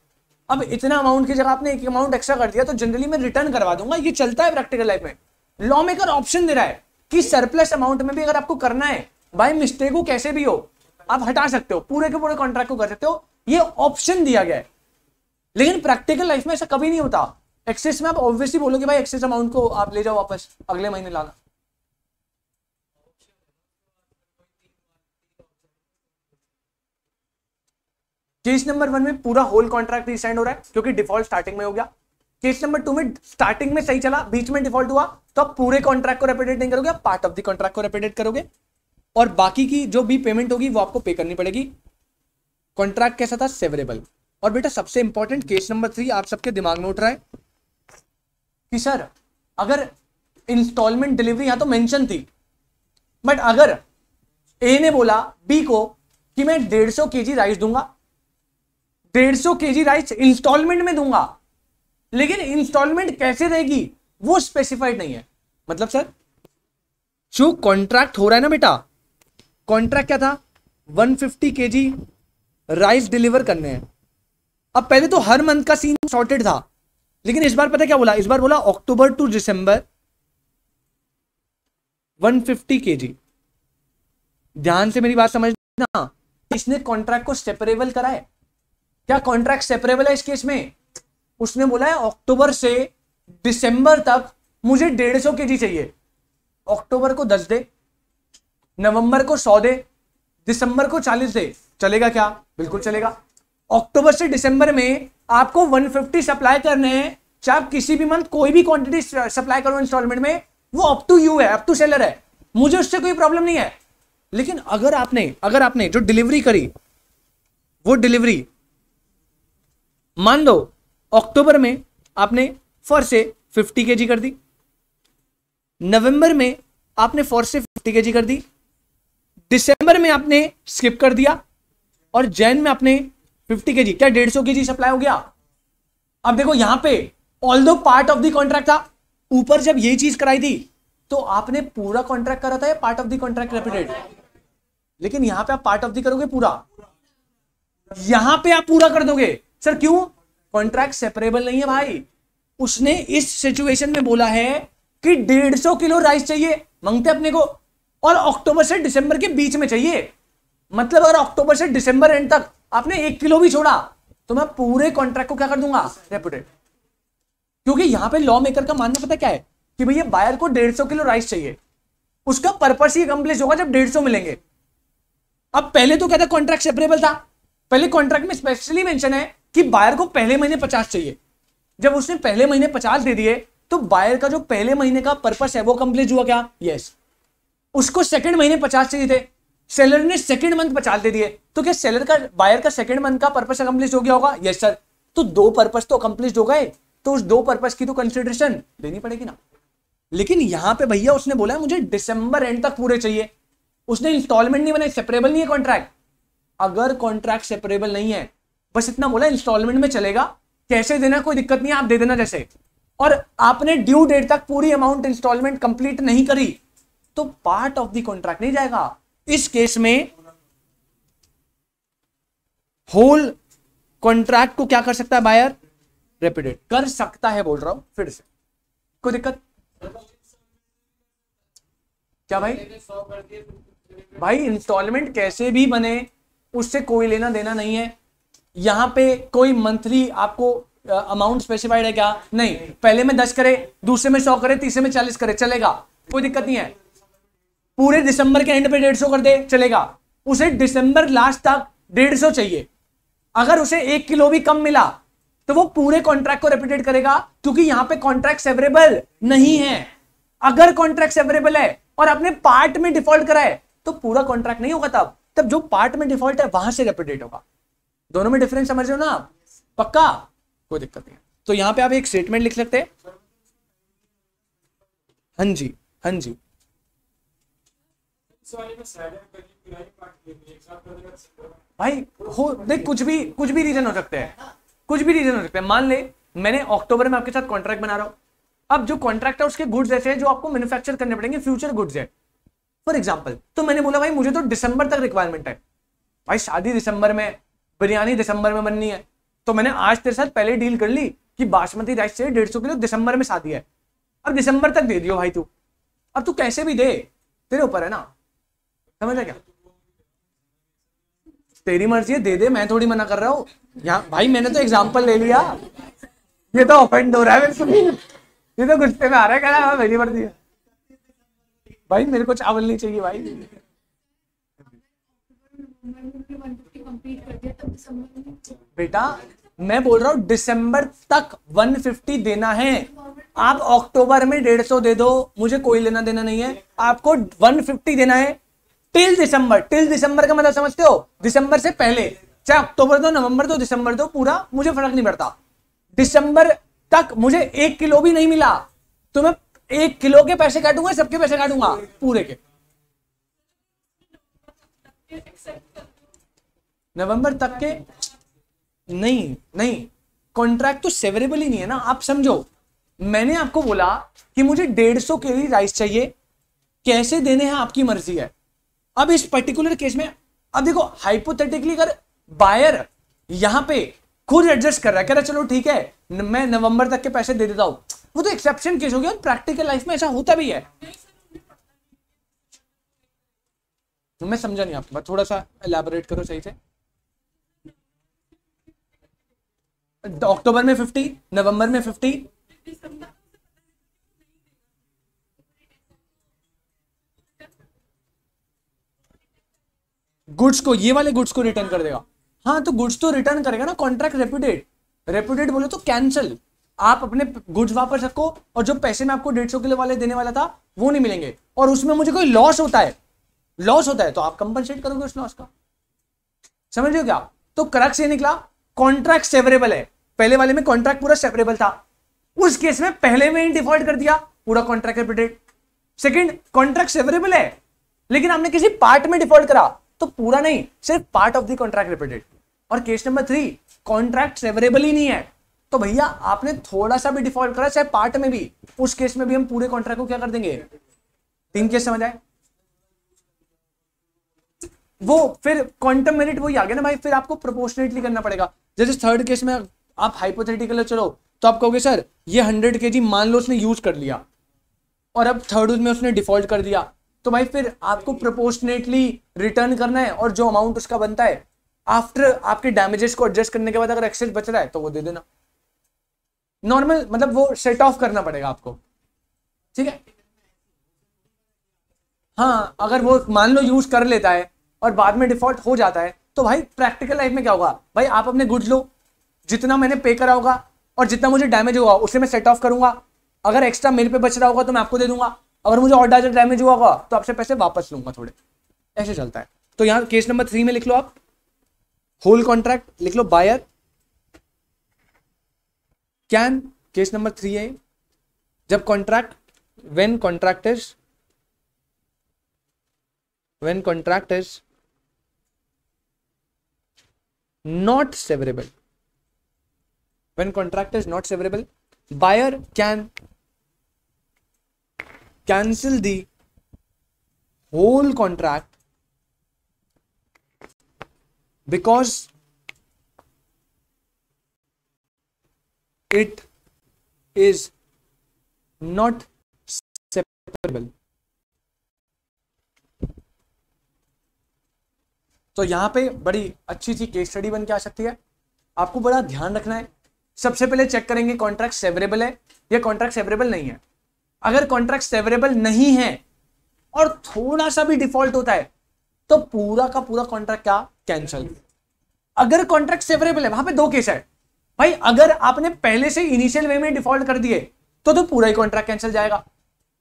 अब इतना अमाउंट की जगह आपने एक अमाउंट एक्स्ट्रा कर दिया, तो जनरली मैं रिटर्न करवा दूंगा। ये चलता है प्रैक्टिकल लाइफ में। लॉ मेकर ऑप्शन दे रहा है कि सरप्लस अमाउंट में भी अगर आपको करना है, बाय मिस्टेक हो कैसे भी हो, आप हटा सकते हो, पूरे के पूरे कॉन्ट्रैक्ट को कर सकते हो, ये ऑप्शन दिया गया है। लेकिन प्रैक्टिकल लाइफ में ऐसा कभी नहीं होता। एक्सेस में आप ऑब्वियसली बोलोगे भाई एक्सेस अमाउंट को आप ले जाओ वापस, अगले महीने लाना। केस नंबर 1 में पूरा होल कॉन्ट्रैक्ट रिसाइन हो रहा है, क्योंकि डिफॉल्ट स्टार्टिंग में हो गया। केस नंबर 2 में स्टार्टिंग में सही चला, बीच में डिफॉल्ट हुआ, तो आप पूरे कॉन्ट्रैक्ट को रेपिडेट नहीं करोगे, आप पार्ट ऑफ द कॉन्ट्रैक्ट को रेपिडेट करोगे, और बाकी की जो भी पेमेंट होगी वो आपको पे करनी पड़ेगी। कॉन्ट्रैक्ट कैसा था? सेवरेबल। और बेटा सबसे इंपॉर्टेंट केस नंबर 3 आप सबके दिमाग में उठ रहा है कि सर अगर इंस्टॉलमेंट डिलीवरी, यहां तो मेंशन थी, बट अगर ए ने बोला बी को कि मैं 150 kg राइस दूंगा, 150 kg राइस इंस्टॉलमेंट में दूंगा, लेकिन इंस्टॉलमेंट कैसे रहेगी वो स्पेसिफाइड नहीं है। मतलब सर जो कॉन्ट्रैक्ट हो रहा है ना बेटा, कॉन्ट्रैक्ट क्या था? 150 kg राइस डिलीवर करने हैं। अब पहले तो हर मंथ का सीन सॉर्टेड था, लेकिन इस बार पता क्या बोला? इस बार बोला अक्टूबर टू दिसंबर 150 kg। ध्यान से मेरी बात समझना, इसने कॉन्ट्रैक्ट को सेपरेबल करा है। क्या कॉन्ट्रैक्ट सेपरेबल है इस केस में? उसने बोला है अक्टूबर से दिसंबर तक मुझे 150 kg चाहिए, अक्टूबर को 10 दे, नवंबर को 100 दे, दिसंबर को 40 दे, चलेगा क्या? बिल्कुल चलेगा। अक्टूबर से दिसंबर में आपको 150 सप्लाई करने हैं, चाहे आप किसी भी मंथ कोई भी क्वांटिटी सप्लाई करो इंस्टॉलमेंट में, वो अप टू यू है, अप टू सेलर है, मुझे उससे कोई प्रॉब्लम नहीं है। लेकिन अगर आपने जो डिलीवरी करी, वो डिलीवरी मान लो अक्टूबर में आपने फॉर से 50 kg कर दी, नवंबर में आपने फॉर से 50 kg कर दी, दिसंबर में आपने स्किप कर दिया, और जैन में आपने 50 kg, क्या 150 kg सप्लाई हो गया? अब देखो यहां पे although part of the contract था, ऊपर जब ये चीज कराई थी तो आपने पूरा कॉन्ट्रैक्ट करा था या part of the contract repeated? लेकिन यहां पे आप पार्ट ऑफ दी करोगे पूरा, यहां पे आप पूरा कर दोगे। सर क्यों? कॉन्ट्रैक्ट सेपरेबल नहीं है भाई। उसने इस सिचुएशन में बोला है कि 150 किलो राइस चाहिए, मांगते अपने को, और अक्टूबर से दिसंबर के बीच में चाहिए। मतलब अगर अक्टूबर से दिसंबर एंड तक आपने 1 किलो भी छोड़ा तो मैं पूरे कॉन्ट्रैक्ट को क्या कर दूंगा? रेपुटेड। क्योंकि यहां पे लॉ मेकर का मानना पता क्या है कि भैया बायर को 150 किलो राइस चाहिए, उसका पर्पस ही अकम्प्लिश होगा जब 150 मिलेंगे। अब पहले तो क्या था? कॉन्ट्रैक्ट सेपरेबल था। पहले कॉन्ट्रैक्ट में स्पेशली मेंशन है कि बायर को पहले महीने 50 चाहिए। जब उसने पहले महीने 50 दे दिए तो बायर का जो पहले महीने का पर्पस है वो कंप्लीट हुआ क्या? यस। उसको सेकंड महीने 50 चाहिए थे, सेलर ने सेकंड मंथ 50 दे दिए, तो क्या सेलर का बायर का सेकंड मंथ का पर्पस अकम्प्लिश हो गया होगा? Yes sir. तो 2 पर्पस तो अकम्प्लिश हो गए, तो उस 2 पर्पस की तो कंसिडरेशन देनी पड़ेगी ना। लेकिन यहां पे भैया उसने बोला मुझे दिसंबर एंड तक पूरे चाहिए, उसने इंस्टॉलमेंट नहीं बनाई, सेपरेबल नहीं है कॉन्ट्रैक्ट। अगर कॉन्ट्रैक्ट सेपरेबल नहीं है, बस इतना बोला इंस्टॉलमेंट में चलेगा, कैसे देना कोई दिक्कत नहीं है, आप दे देना जैसे, और आपने ड्यू डेट तक पूरी अमाउंट इंस्टॉलमेंट कंप्लीट नहीं करी तो पार्ट ऑफ द कॉन्ट्रैक्ट नहीं जाएगा। इस केस में होल कॉन्ट्रैक्ट को क्या कर सकता है बायर? रेपिडेट कर सकता है, बोल रहा हूं फिर से, कोई दिक्कत? क्या भाई? भाई इंस्टॉलमेंट कैसे भी बने उससे कोई लेना देना नहीं है। यहां पे कोई मंथली आपको अमाउंट स्पेसिफाइड है क्या? नहीं। पहले में 10 करे, दूसरे में 100 करे, तीसरे में 40 करे, चलेगा, कोई दिक्कत नहीं है। पूरे दिसंबर के एंड पे 150 कर दे, चलेगा। उसे दिसंबर लास्ट तक 150 चाहिए, अगर उसे 1 किलो भी कम मिला तो वो पूरे कॉन्ट्रैक्ट को रेपिटेट करेगा, क्योंकि यहां पे कॉन्ट्रैक्ट सेवरेबल नहीं है। अगर कॉन्ट्रैक्ट सेवरेबल है और आपने पार्ट में डिफॉल्ट करा है तो पूरा कॉन्ट्रैक्ट नहीं होगा, तब जो पार्ट में डिफॉल्ट है वहां से रेपिटेट होगा। दोनों में डिफरेंस समझ रहे हो ना आप? पक्का? कोई दिक्कत नहीं। तो यहां पे आप एक स्टेटमेंट लिख सकते हैं, हाँ जी हाँ जी। भाई हो देख, कुछ भी रीजन हो सकते हैं, कुछ भी रीजन हो सकते हैं। मान ले मैंने अक्टूबर में आपके साथ कॉन्ट्रैक्ट बना रहा हूं, अब जो कॉन्ट्रैक्ट है उसके गुड्स ऐसे हैं जो आपको मैन्युफैक्चर करने पड़ेंगे, फ्यूचर गुड्स है फॉर एग्जांपल। तो मैंने बोला भाई मुझे तो दिसंबर तक रिक्वायरमेंट है, भाई शादी दिसंबर में, बिरयानी दिसंबर में बननी है, तो मैंने आज तेरे साथ पहले डील कर ली कि बासमती राइस चाहिए 150 किलो, दिसंबर में शादी है, अब दिसंबर तक दे दियो भाई तू, अब तू कैसे भी दे, तेरे ऊपर है ना, समझ क्या? तेरी मर्जी है, दे दे, मैं थोड़ी मना कर रहा हूँ। यहाँ भाई मैंने तो एग्जांपल ले लिया, ये तो ऑफेंड हो रहा है मेरे, ये तो गुस्से में आ रहा है, कह रहा है मेरी मर्जी है। भाई मेरे को चावल नहीं चाहिए भाई। बेटा मैं बोल रहा हूँ दिसंबर तक 150 देना है, आप अक्टूबर में 150 दे दो, मुझे कोई लेना देना नहीं है। आपको 150 देना है टिल दिसंबर। टिल दिसंबर का मतलब समझते हो? दिसंबर से पहले, चाहे अक्टूबर दो, नवंबर दो, दिसंबर दो, पूरा मुझे फर्क नहीं पड़ता। दिसंबर तक मुझे 1 किलो भी नहीं मिला तो मैं 1 किलो के पैसे काटूंगा, सबके पैसे काटूंगा पूरे के। नवंबर तक के नहीं, कॉन्ट्रैक्ट तो सेवरेबल ही नहीं है ना, आप समझो। मैंने आपको बोला कि मुझे 150 केजी राइस चाहिए, कैसे देने हैं आपकी मर्जी है। अब इस पर्टिकुलर केस में, अब देखो हाइपोथेटिकली अगर बायर यहां पे खुद एडजस्ट कर रहा है, कह रहा है चलो ठीक है मैं नवंबर तक के पैसे दे देता हूं, वो तो एक्सेप्शन केस हो गया, और प्रैक्टिकल लाइफ में ऐसा होता भी है। तो मैं समझा नहीं आपकी बात, थोड़ा सा एलैबोरेट करो सही से। अक्टूबर में 50, नवंबर में 50, गुड्स को, ये वाले गुड्स को रिटर्न कर देगा। हाँ तो गुड्स तो रिटर्न करेगा ना, कॉन्ट्रैक्ट रेपुटेड, रेपुटेड बोले तो कैंसिल, आप अपने गुड्स वापस रखो और जो पैसे मैं आपको 150 किलो वाले देने वाला था वो नहीं मिलेंगे, और उसमें मुझे कोई लॉस होता है, लॉस होता है तो आप कंपनसेट करोगे उस लॉस का। समझ रहे हो क्या? तो क्रक्स ये निकला, कॉन्ट्रैक्ट सेवरेबल है, पहले वाले में कॉन्ट्रैक्ट पूरा सेवरेबल था, उस केस में पहले में ही डिफॉल्ट कर दिया, पूरा कॉन्ट्रैक्ट रेपुटेड। सेकंड, कॉन्ट्रैक्ट सेवरेबल है लेकिन आपने किसी पार्ट में डिफॉल्ट करा तो पूरा नहीं, सिर्फ part of the contract reputed. और केस नंबर 3, कॉन्ट्रैक्ट सेवरेबल ही नहीं है, तो भैया आपने थोड़ा सा भी डिफॉल्ट करा चाहे पार्ट में भी, उस केस में भी हम पूरे कॉन्ट्रैक्ट को क्या कर देंगे। 3 केस समझ आए? वो फिर क्वांटम मेरिट वही आ गया ना भाई, फिर आपको प्रोपोर्शनेटली करना पड़ेगा। जैसे थर्ड केस में आप हाइपोथेटिकल चलो तो आप कहोगे सर ये 100 kg मान लो उसने यूज कर लिया और अब थर्ड में उसने डिफॉल्ट कर दिया, तो भाई फिर आपको प्रोपोर्शनेटली रिटर्न करना है, और जो अमाउंट उसका बनता है आफ्टर आपके डैमेजेस को एडजस्ट करने के बाद अगर एक्सेस बच रहा है तो वो दे देना। नॉर्मल मतलब वो सेट ऑफ करना पड़ेगा आपको, ठीक है। हाँ अगर वो मान लो यूज कर लेता है और बाद में डिफॉल्ट हो जाता है तो भाई प्रैक्टिकल लाइफ में क्या होगा, भाई आप अपने गुड्स लो, जितना मैंने पे करा होगा और जितना मुझे डैमेज होगा उसे मैं सेट ऑफ करूंगा, अगर एक्स्ट्रा मेरे पे बच रहा होगा तो मैं आपको दे दूंगा, अगर मुझे और ज्यादा डैमेज हुआ होगा तो आपसे पैसे वापस लूंगा थोड़े, ऐसे चलता है। तो यहां केस नंबर 3 में लिख लो आप होल कॉन्ट्रैक्ट, लिख लो बायर कैन, केस नंबर 3 है जब contract when contract is not severable, when contract is not severable, buyer can cancel the whole contract because it is not severable। तो यहां पे बड़ी अच्छी सी केस स्टडी बन के आ सकती है, आपको बड़ा ध्यान रखना है। सबसे पहले चेक करेंगे कॉन्ट्रैक्ट सेवरेबल है या कॉन्ट्रैक्ट सेवरेबल नहीं है। अगर कॉन्ट्रैक्ट सेवरेबल नहीं है और थोड़ा सा भी डिफॉल्ट होता है तो पूरा का पूरा कॉन्ट्रैक्ट क्या कैंसिल। अगर कॉन्ट्रैक्ट सेवरेबल है, वहां पे 2 केस है भाई, अगर आपने पहले से इनिशियल वे में डिफॉल्ट कर दिए तो पूरा ही कॉन्ट्रैक्ट कैंसिल जाएगा।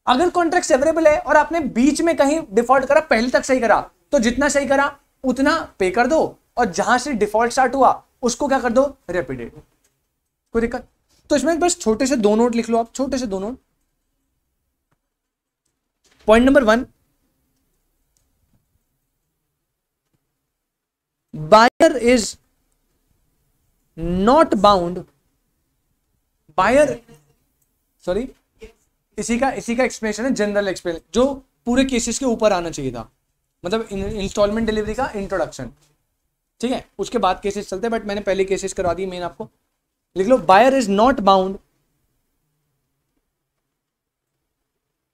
अगर कॉन्ट्रैक्ट सेवरेबल है और आपने बीच में कहीं डिफॉल्ट करा, पहले तक सही करा तो जितना सही करा उतना पे कर दो, और जहां से डिफॉल्ट स्टार्ट हुआ उसको क्या कर दो रेपिडेट, कोई दिक्कत। तो इसमें बस छोटे से 2 नोट लिख लो आप, छोटे से 2 note. Point number 1, buyer is not bound, buyer sorry इसी का एक्सप्लेनेशन है, जनरल एक्सप्लेनेशन जो पूरे केसेस के ऊपर आना चाहिए था, मतलब इंस्टॉलमेंट डिलीवरी का इंट्रोडक्शन, ठीक है। उसके बाद केसेस चलते हैं, बट मैंने पहले केसेस करवा दी मेन आपको। लिख लो buyer is not bound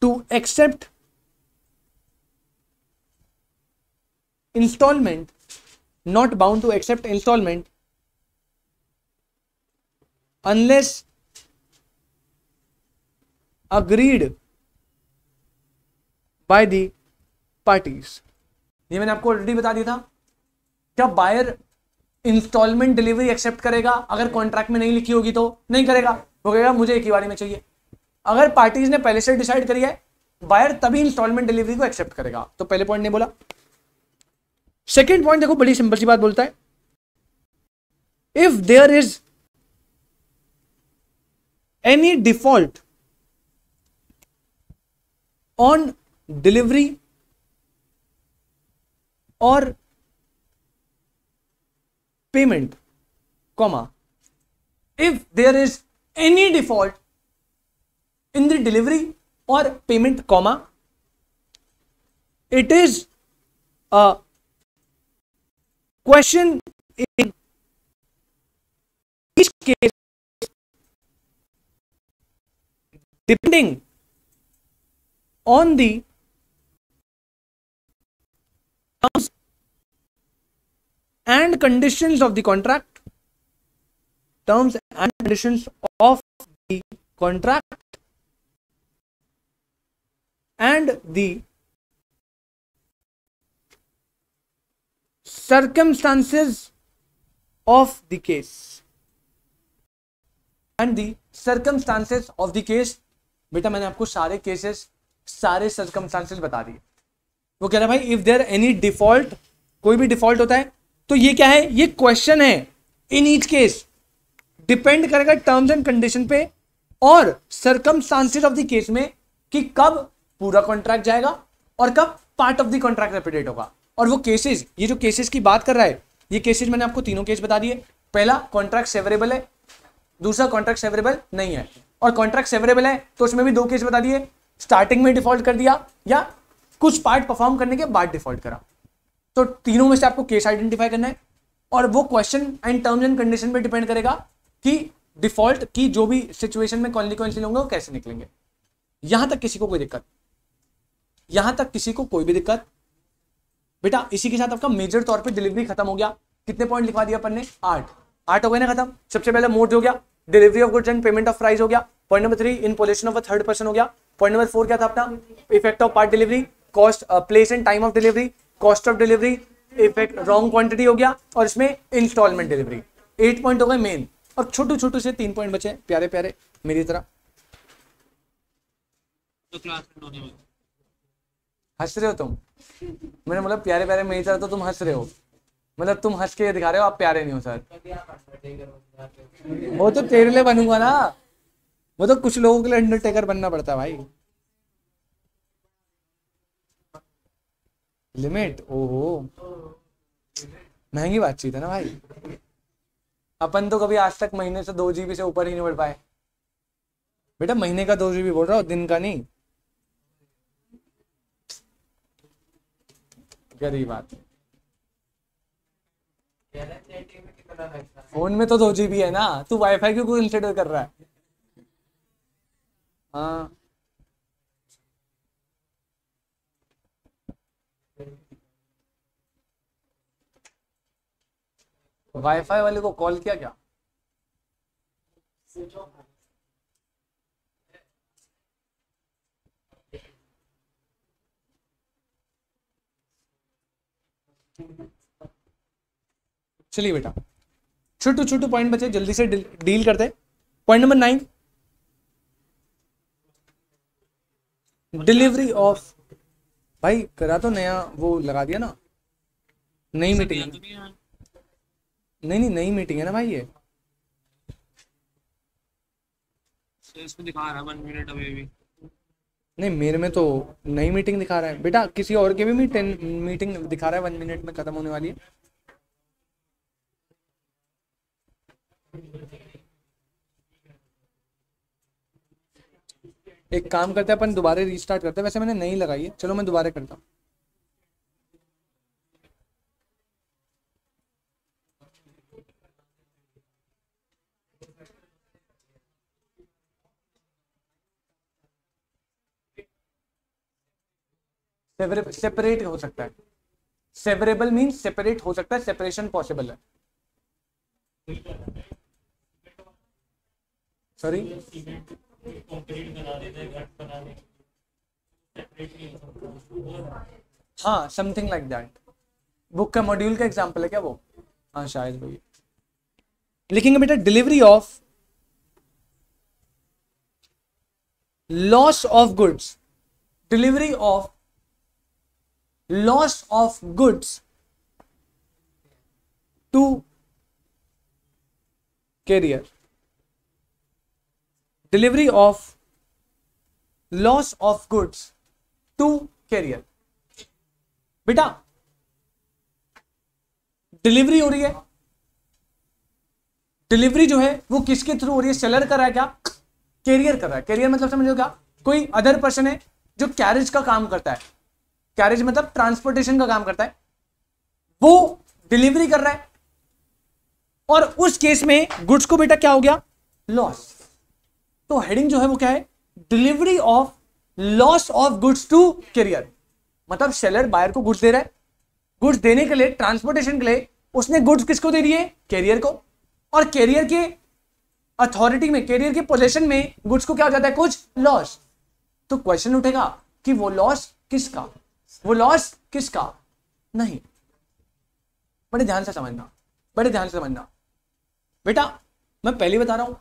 to accept instalment, not bound to accept instalment unless agreed by the parties। ये मैंने आपको ऑलरेडी बता दिया था। क्या बायर इंस्टॉलमेंट डिलीवरी एक्सेप्ट करेगा अगर कॉन्ट्रैक्ट में नहीं लिखी होगी तो? नहीं करेगा, वो कहेगा मुझे एक ही बारी में चाहिए। अगर पार्टीज ने पहले से डिसाइड करी है बायर तभी इंस्टॉलमेंट डिलीवरी को एक्सेप्ट करेगा। तो पहले पॉइंट नहीं बोला। सेकेंड पॉइंट देखो, बड़ी सिंपल सी बात बोलता है, if there is any default on delivery or payment, comma, if there is any default in the delivery or payment, comma, it is a question in each case depending on the terms and conditions of the contract, terms and conditions of the contract and the circumstances of the case and the circumstances of the case। बेटा मैंने आपको सारे cases सारे circumstances बता दिए। वो कह रहा है भाई इफ देयर एनी डिफॉल्ट, कोई भी डिफॉल्ट होता है तो ये क्या है, ये क्वेश्चन है। इन ईच केस डिपेंड करेगा टर्म्स एंड कंडीशन पे और सर्कमस्टांसेस ऑफ द केस में कि कब पूरा कॉन्ट्रैक्ट जाएगा और कब पार्ट ऑफ द कॉन्ट्रैक्ट रेपिडेट होगा। और वो केसेस, ये जो केसेस की बात कर रहा है, ये केसेस मैंने आपको तीनों केस बता दिए। पहला कॉन्ट्रैक्ट सेवरेबल है, दूसरा कॉन्ट्रैक्ट सेवरेबल नहीं है, और कॉन्ट्रैक्ट सेवरेबल है तो उसमें भी दो केस बता दिए, स्टार्टिंग में डिफॉल्ट कर दिया या कुछ पार्ट परफॉर्म करने के बाद डिफॉल्ट करा। तो तीनों में से आपको केस आइडेंटिफाई करना है और वो question and terms and condition पे डिपेंड करेगा कि डिफॉल्ट की जो भी सिचुएशन में कॉन्सिक्वेंसेस होंगे वो कैसे निकलेंगे। यहां तक किसी को कोई दिक्कत, यहां तक किसी को कोई भी दिक्कत? बेटा इसी के साथ आपका मेजर तौर पे डिलीवरी खत्म हो गया। कितने पॉइंट लिखवा दिया अपन ने? 8 हो गए ना खत्म। सबसे पहले मोड हो गया, delivery of goods and payment of price हो गया। Point number 3 in position of a third person हो गया। पॉइंट नंबर 4 क्या था अपना? Effect of part delivery, cost, place and time of delivery, cost of delivery, effect wrong quantity हो गया और इसमें इंस्टॉलमेंट डिलीवरी। 8 पॉइंट हो गए मेन, और छोटू छोटू से 3 पॉइंट बचे प्यारे प्यारे मेरी तरह।
तो क्लास में होने में
हंस रहे हो तुम? मैंने मतलब प्यारे प्यारे मेरी तरह, तो तुम हंस रहे हो, मतलब तुम हंस के दिखा रहे हो आप प्यारे नहीं हो सर। वो तो तेरे लिए बनूंगा ना, वो तो कुछ लोगों के लिए अंडरटेकर बनना पड़ता है भाई। लिमिट, ओहो महंगी बातचीत है ना भाई। अपन तो कभी आज तक महीने से 2 GB से ऊपर ही नहीं बढ़ पाए। बेटा महीने का 2 GB बोल रहा हूँ, दिन का नहीं। गरीब बात। फोन में तो 2 GB है ना, तू वाईफाई क्यों कंसिडर कर रहा है? हाँ वाईफाई वाले को कॉल किया क्या? चलिए बेटा छोटू छोटू पॉइंट बचे, जल्दी से डील करते। पॉइंट नंबर 9 डिलीवरी ऑफ, भाई करा तो नया वो लगा दिया ना, नई मीटिंग। नहीं नई मीटिंग है ना भाई ये।
इसमें दिखा रहा है 1 मिनट अभी भी।
नहीं मेरे में तो नई मीटिंग दिखा रहा है बेटा, किसी और के भी मीटिंग दिखा रहा है 1 मिनट में खत्म होने वाली है। एक काम करते हैं अपन, दोबारा रीस्टार्ट करते हैं। वैसे मैंने नहीं लगाई है, चलो मैं दोबारा करता हूँ। सेपरेट हो सकता है, सेवरेबल मीन सेपरेट हो सकता है, सेपरेशन पॉसिबल है। सॉरी हाँ समथिंग लाइक दैट। बुक का मॉड्यूल का एग्जांपल है क्या वो? हाँ शायद वही। लिखेंगे बेटा delivery of loss of goods, delivery of loss of goods to carrier, delivery of loss of goods to carrier। बेटा डिलीवरी हो रही है, डिलीवरी जो है वो किसके थ्रू हो रही है? सेलर कर रहा है क्या? कैरियर कर रहा है। कैरियर मतलब समझो क्या? कोई अदर पर्सन है जो कैरेज का काम करता है। कैरेज मतलब ट्रांसपोर्टेशन का काम करता है, वो डिलीवरी कर रहा है और उस केस में गुड्स को बेटा क्या हो गया? लॉस। तो हेडिंग जो है वो क्या है? Delivery of loss of goods to carrier. मतलब सेलर बायर को गुड्स दे रहा है, गुड्स देने के लिए, ट्रांसपोर्टेशन के लिए उसने गुड्स किसको दे दिए? कैरियर को। और कैरियर के अथॉरिटी में, कैरियर के पोजीशन में गुड्स को क्या हो जाता है, कुछ लॉस। तो क्वेश्चन उठेगा कि वो लॉस किसका, वो लॉस किसका नहीं। बड़े ध्यान से समझना, बड़े ध्यान से समझना बेटा, मैं पहले बता रहा हूं,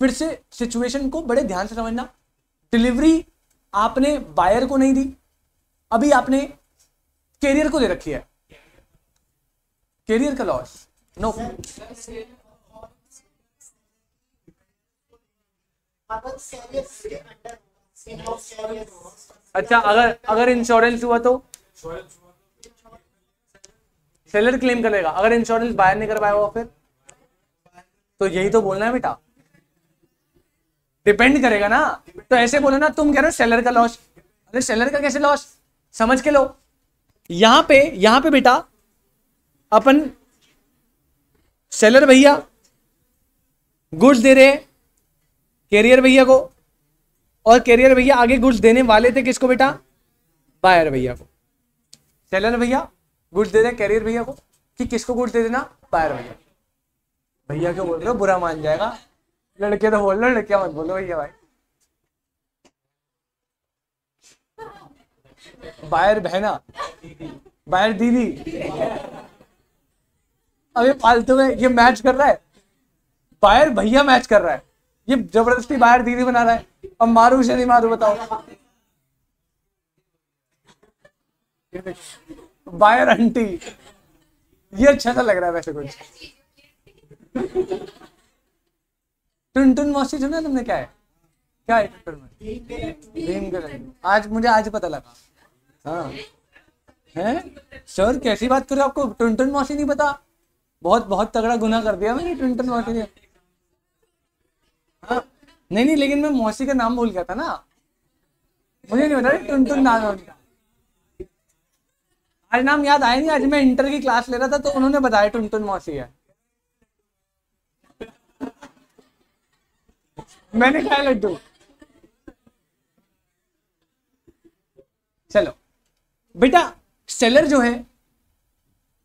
फिर से सिचुएशन को बड़े ध्यान से समझना। डिलीवरी आपने बायर को नहीं दी, अभी आपने कैरियर को दे रखी है, कैरियर का लॉस नो। अच्छा, अगर इंश्योरेंस हुआ तो सेलर क्लेम करेगा, अगर इंश्योरेंस बायर नहीं करवाया हुआ फिर तो यही तो बोलना है बेटा, डिपेंड करेगा ना। तो ऐसे बोलो ना, तुम कह रहे हो सेलर का लॉस, अरे सेलर का कैसे लॉस, समझ के लो। यहां पे बेटा अपन सेलर भैया गुड्स दे रहे हैं कैरियर भैया को, और कैरियर भैया आगे गुड्स देने वाले थे किसको बेटा, बायर भैया को। सेलर भैया गुड्स दे रहे कैरियर भैया को कि किसको गुड्स दे देना, बायर भैया। भैया क्यों बोल रहे हो, बुरा मान जाएगा, लड़के तो बोल रहे हो, लड़कियां मत बोलो भैया भाई। बायर बहना, बायर दीदी, अबे फालतू में ये मैच कर रहा है, बायर भैया मैच कर रहा है, ये जबरदस्ती बायर दीदी बना रहा है। अब मारू उसे नहीं मारू बताओ, बायर आंटी, ये अच्छा सा लग रहा है वैसे कुछ। टुनटुन मौसी सुना तुमने, क्या है, क्या है भीम का लड्डू, आज मुझे आज पता लगा। हाँ है सर, कैसी बात कर रहे हो, आपको टुनटुन मौसी नहीं पता, बहुत बहुत तगड़ा गुनाह कर दिया मैंने, टुनटुन मौसी ने। हाँ नहीं, लेकिन मैं मौसी का नाम भूल गया था ना, मुझे नहीं पता टुनटुन नाम है उनका। आज नाम याद आया नहीं, आज मैं इंटर की क्लास ले रहा था तो उन्होंने बताया टुनटुन मौसी है। मैंने खाया लड्डू। चलो बेटा, सेलर जो है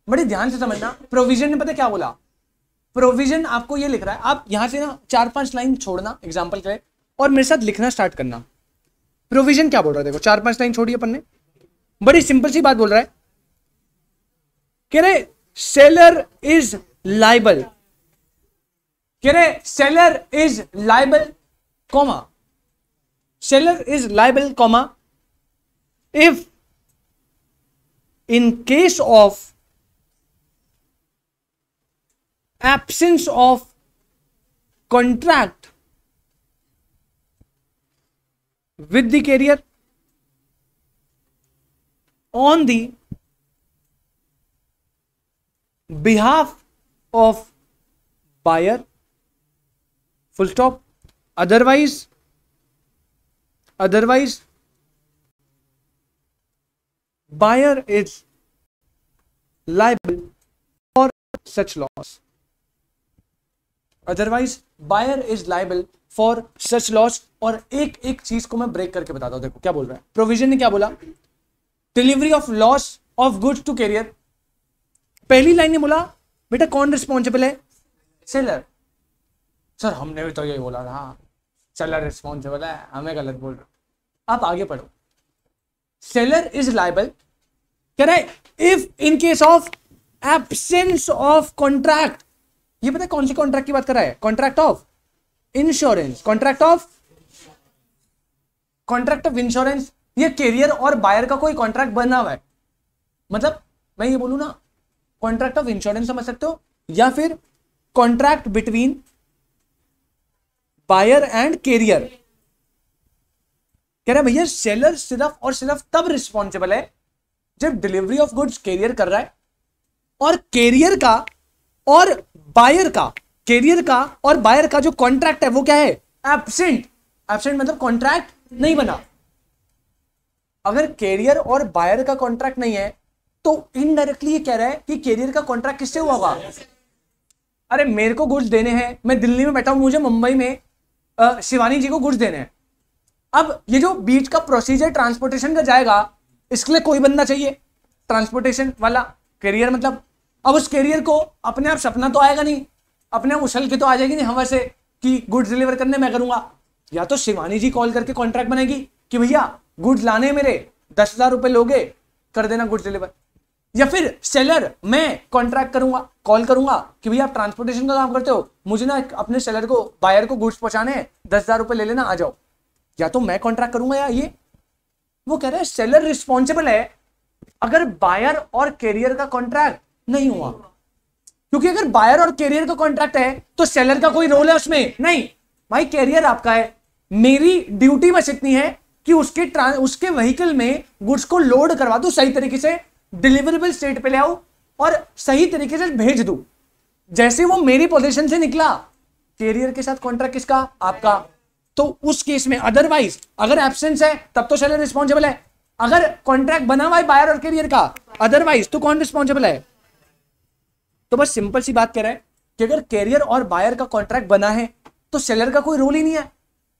बड़े ध्यान से समझना, प्रोविजन ने पता क्या बोला, प्रोविजन आपको ये लिख रहा है, आप यहां से ना 4-5 लाइन छोड़ना एग्जांपल के लिए और मेरे साथ लिखना स्टार्ट करना। प्रोविजन क्या बोल रहा है, देखो 4-5 लाइन छोड़ी अपन ने, बड़ी सिंपल सी बात बोल रहा है, कह रहे सेलर इज लाइबल, कह रहे seller is liable comma, seller is liable comma if in case of absence of contract with the carrier on the behalf of buyer, full stop, otherwise buyer is liable for such loss, otherwise buyer is liable for such loss। और एक एक चीज को मैं break करके बताता हूं, देखो क्या बोल रहा है प्रोविजन ने, क्या बोला, delivery of loss of goods to carrier. पहली लाइन ने बोला बेटा कौन रिस्पॉन्सिबल है, सेलर। सर हमने भी तो यही बोला था, सेलर रिस्पॉन्सिबल है, हमें गलत बोल रहे हो। आप आगे पढ़ो, सेलर इज लाइबल, कह रहे if in case of absence of contract, ये पता है कौन सी कॉन्ट्रैक्ट की बात कर रहा है, contract of insurance, contract of insurance. ये कैरियर और बायर का कोई कॉन्ट्रैक्ट बना हुआ है, मतलब मैं ये बोलूं ना, कॉन्ट्रैक्ट ऑफ इंश्योरेंस समझ सकते हो, या फिर contract between buyer and carrier. कह रहा है भैया सेलर सिर्फ और सिर्फ तब रिस्पॉन्सिबल है जब डिलीवरी ऑफ गुड्स कैरियर कर रहा है और कैरियर का और बायर का, कैरियर का और बायर का जो कॉन्ट्रैक्ट है वो क्या है, एब्सेंट। एब्सेंट मतलब कॉन्ट्रैक्ट नहीं बना। अगर कैरियर और बायर का कॉन्ट्रैक्ट नहीं है तो इनडायरेक्टली ये कह रहा है कि कैरियर का कॉन्ट्रैक्ट किससे हुआ होगा। अरे मेरे को गुड्स देने हैं, मैं दिल्ली में बैठा हूं, मुझे मुंबई में शिवानी जी को गुड्स देने हैं। अब ये जो बीच का प्रोसीजर ट्रांसपोर्टेशन का जाएगा, इसके लिए कोई बंदा चाहिए ट्रांसपोर्टेशन वाला, कैरियर मतलब। अब उस कैरियर को अपने आप सपना तो आएगा नहीं अपने उछल के तो आ जाएगी नहीं हवा से कि गुड्स डिलीवर करने मैं करूंगा। या तो शिवानी जी कॉल करके कॉन्ट्रैक्ट बनाएगी कि भैया गुड्स लाने मेरे 10,000 रुपए लोगे, कर देना गुड्स डिलीवर। या फिर सेलर मैं कॉन्ट्रैक्ट करूंगा, कॉल करूंगा कि भैया आप ट्रांसपोर्टेशन का काम करते हो, मुझे ना अपने सेलर को, बायर को गुड्स पहुंचाने हैं, 10,000 रुपए ले लेना, आ जाओ। या तो मैं कॉन्ट्रैक्ट करूंगा या ये। वो कह रहे हैं सेलर रिस्पॉन्सिबल है अगर बायर और कैरियर का कॉन्ट्रैक्ट नहीं हुआ, क्योंकि अगर बायर और कैरियर का कॉन्ट्रैक्ट है तो सेलर का कोई रोल है उसमें नहीं। भाई कैरियर आपका है, मेरी ड्यूटी बस इतनी है कि उसके व्हीकल में गुड्स को लोड करवा दूं, सही तरीके से डिलीवरेबल स्टेट पे ले आऊं और सही तरीके से भेज दूं। जैसे वो मेरी पोजीशन से निकला, कैरियर के साथ कॉन्ट्रैक्ट किसका? आपका। तो उस केस में अदरवाइज अगर एब्सेंस है तब तो सेलर रिस्पॉन्सिबल है। अगर कॉन्ट्रैक्ट बना हुआ है बायर और कैरियर का, अदरवाइज तो कौन रिस्पॉन्सिबल है? तो बस सिंपल सी बात कह रहा है कि अगर कैरियर और बायर का कॉन्ट्रैक्ट बना है तो सेलर का कोई रोल ही नहीं है।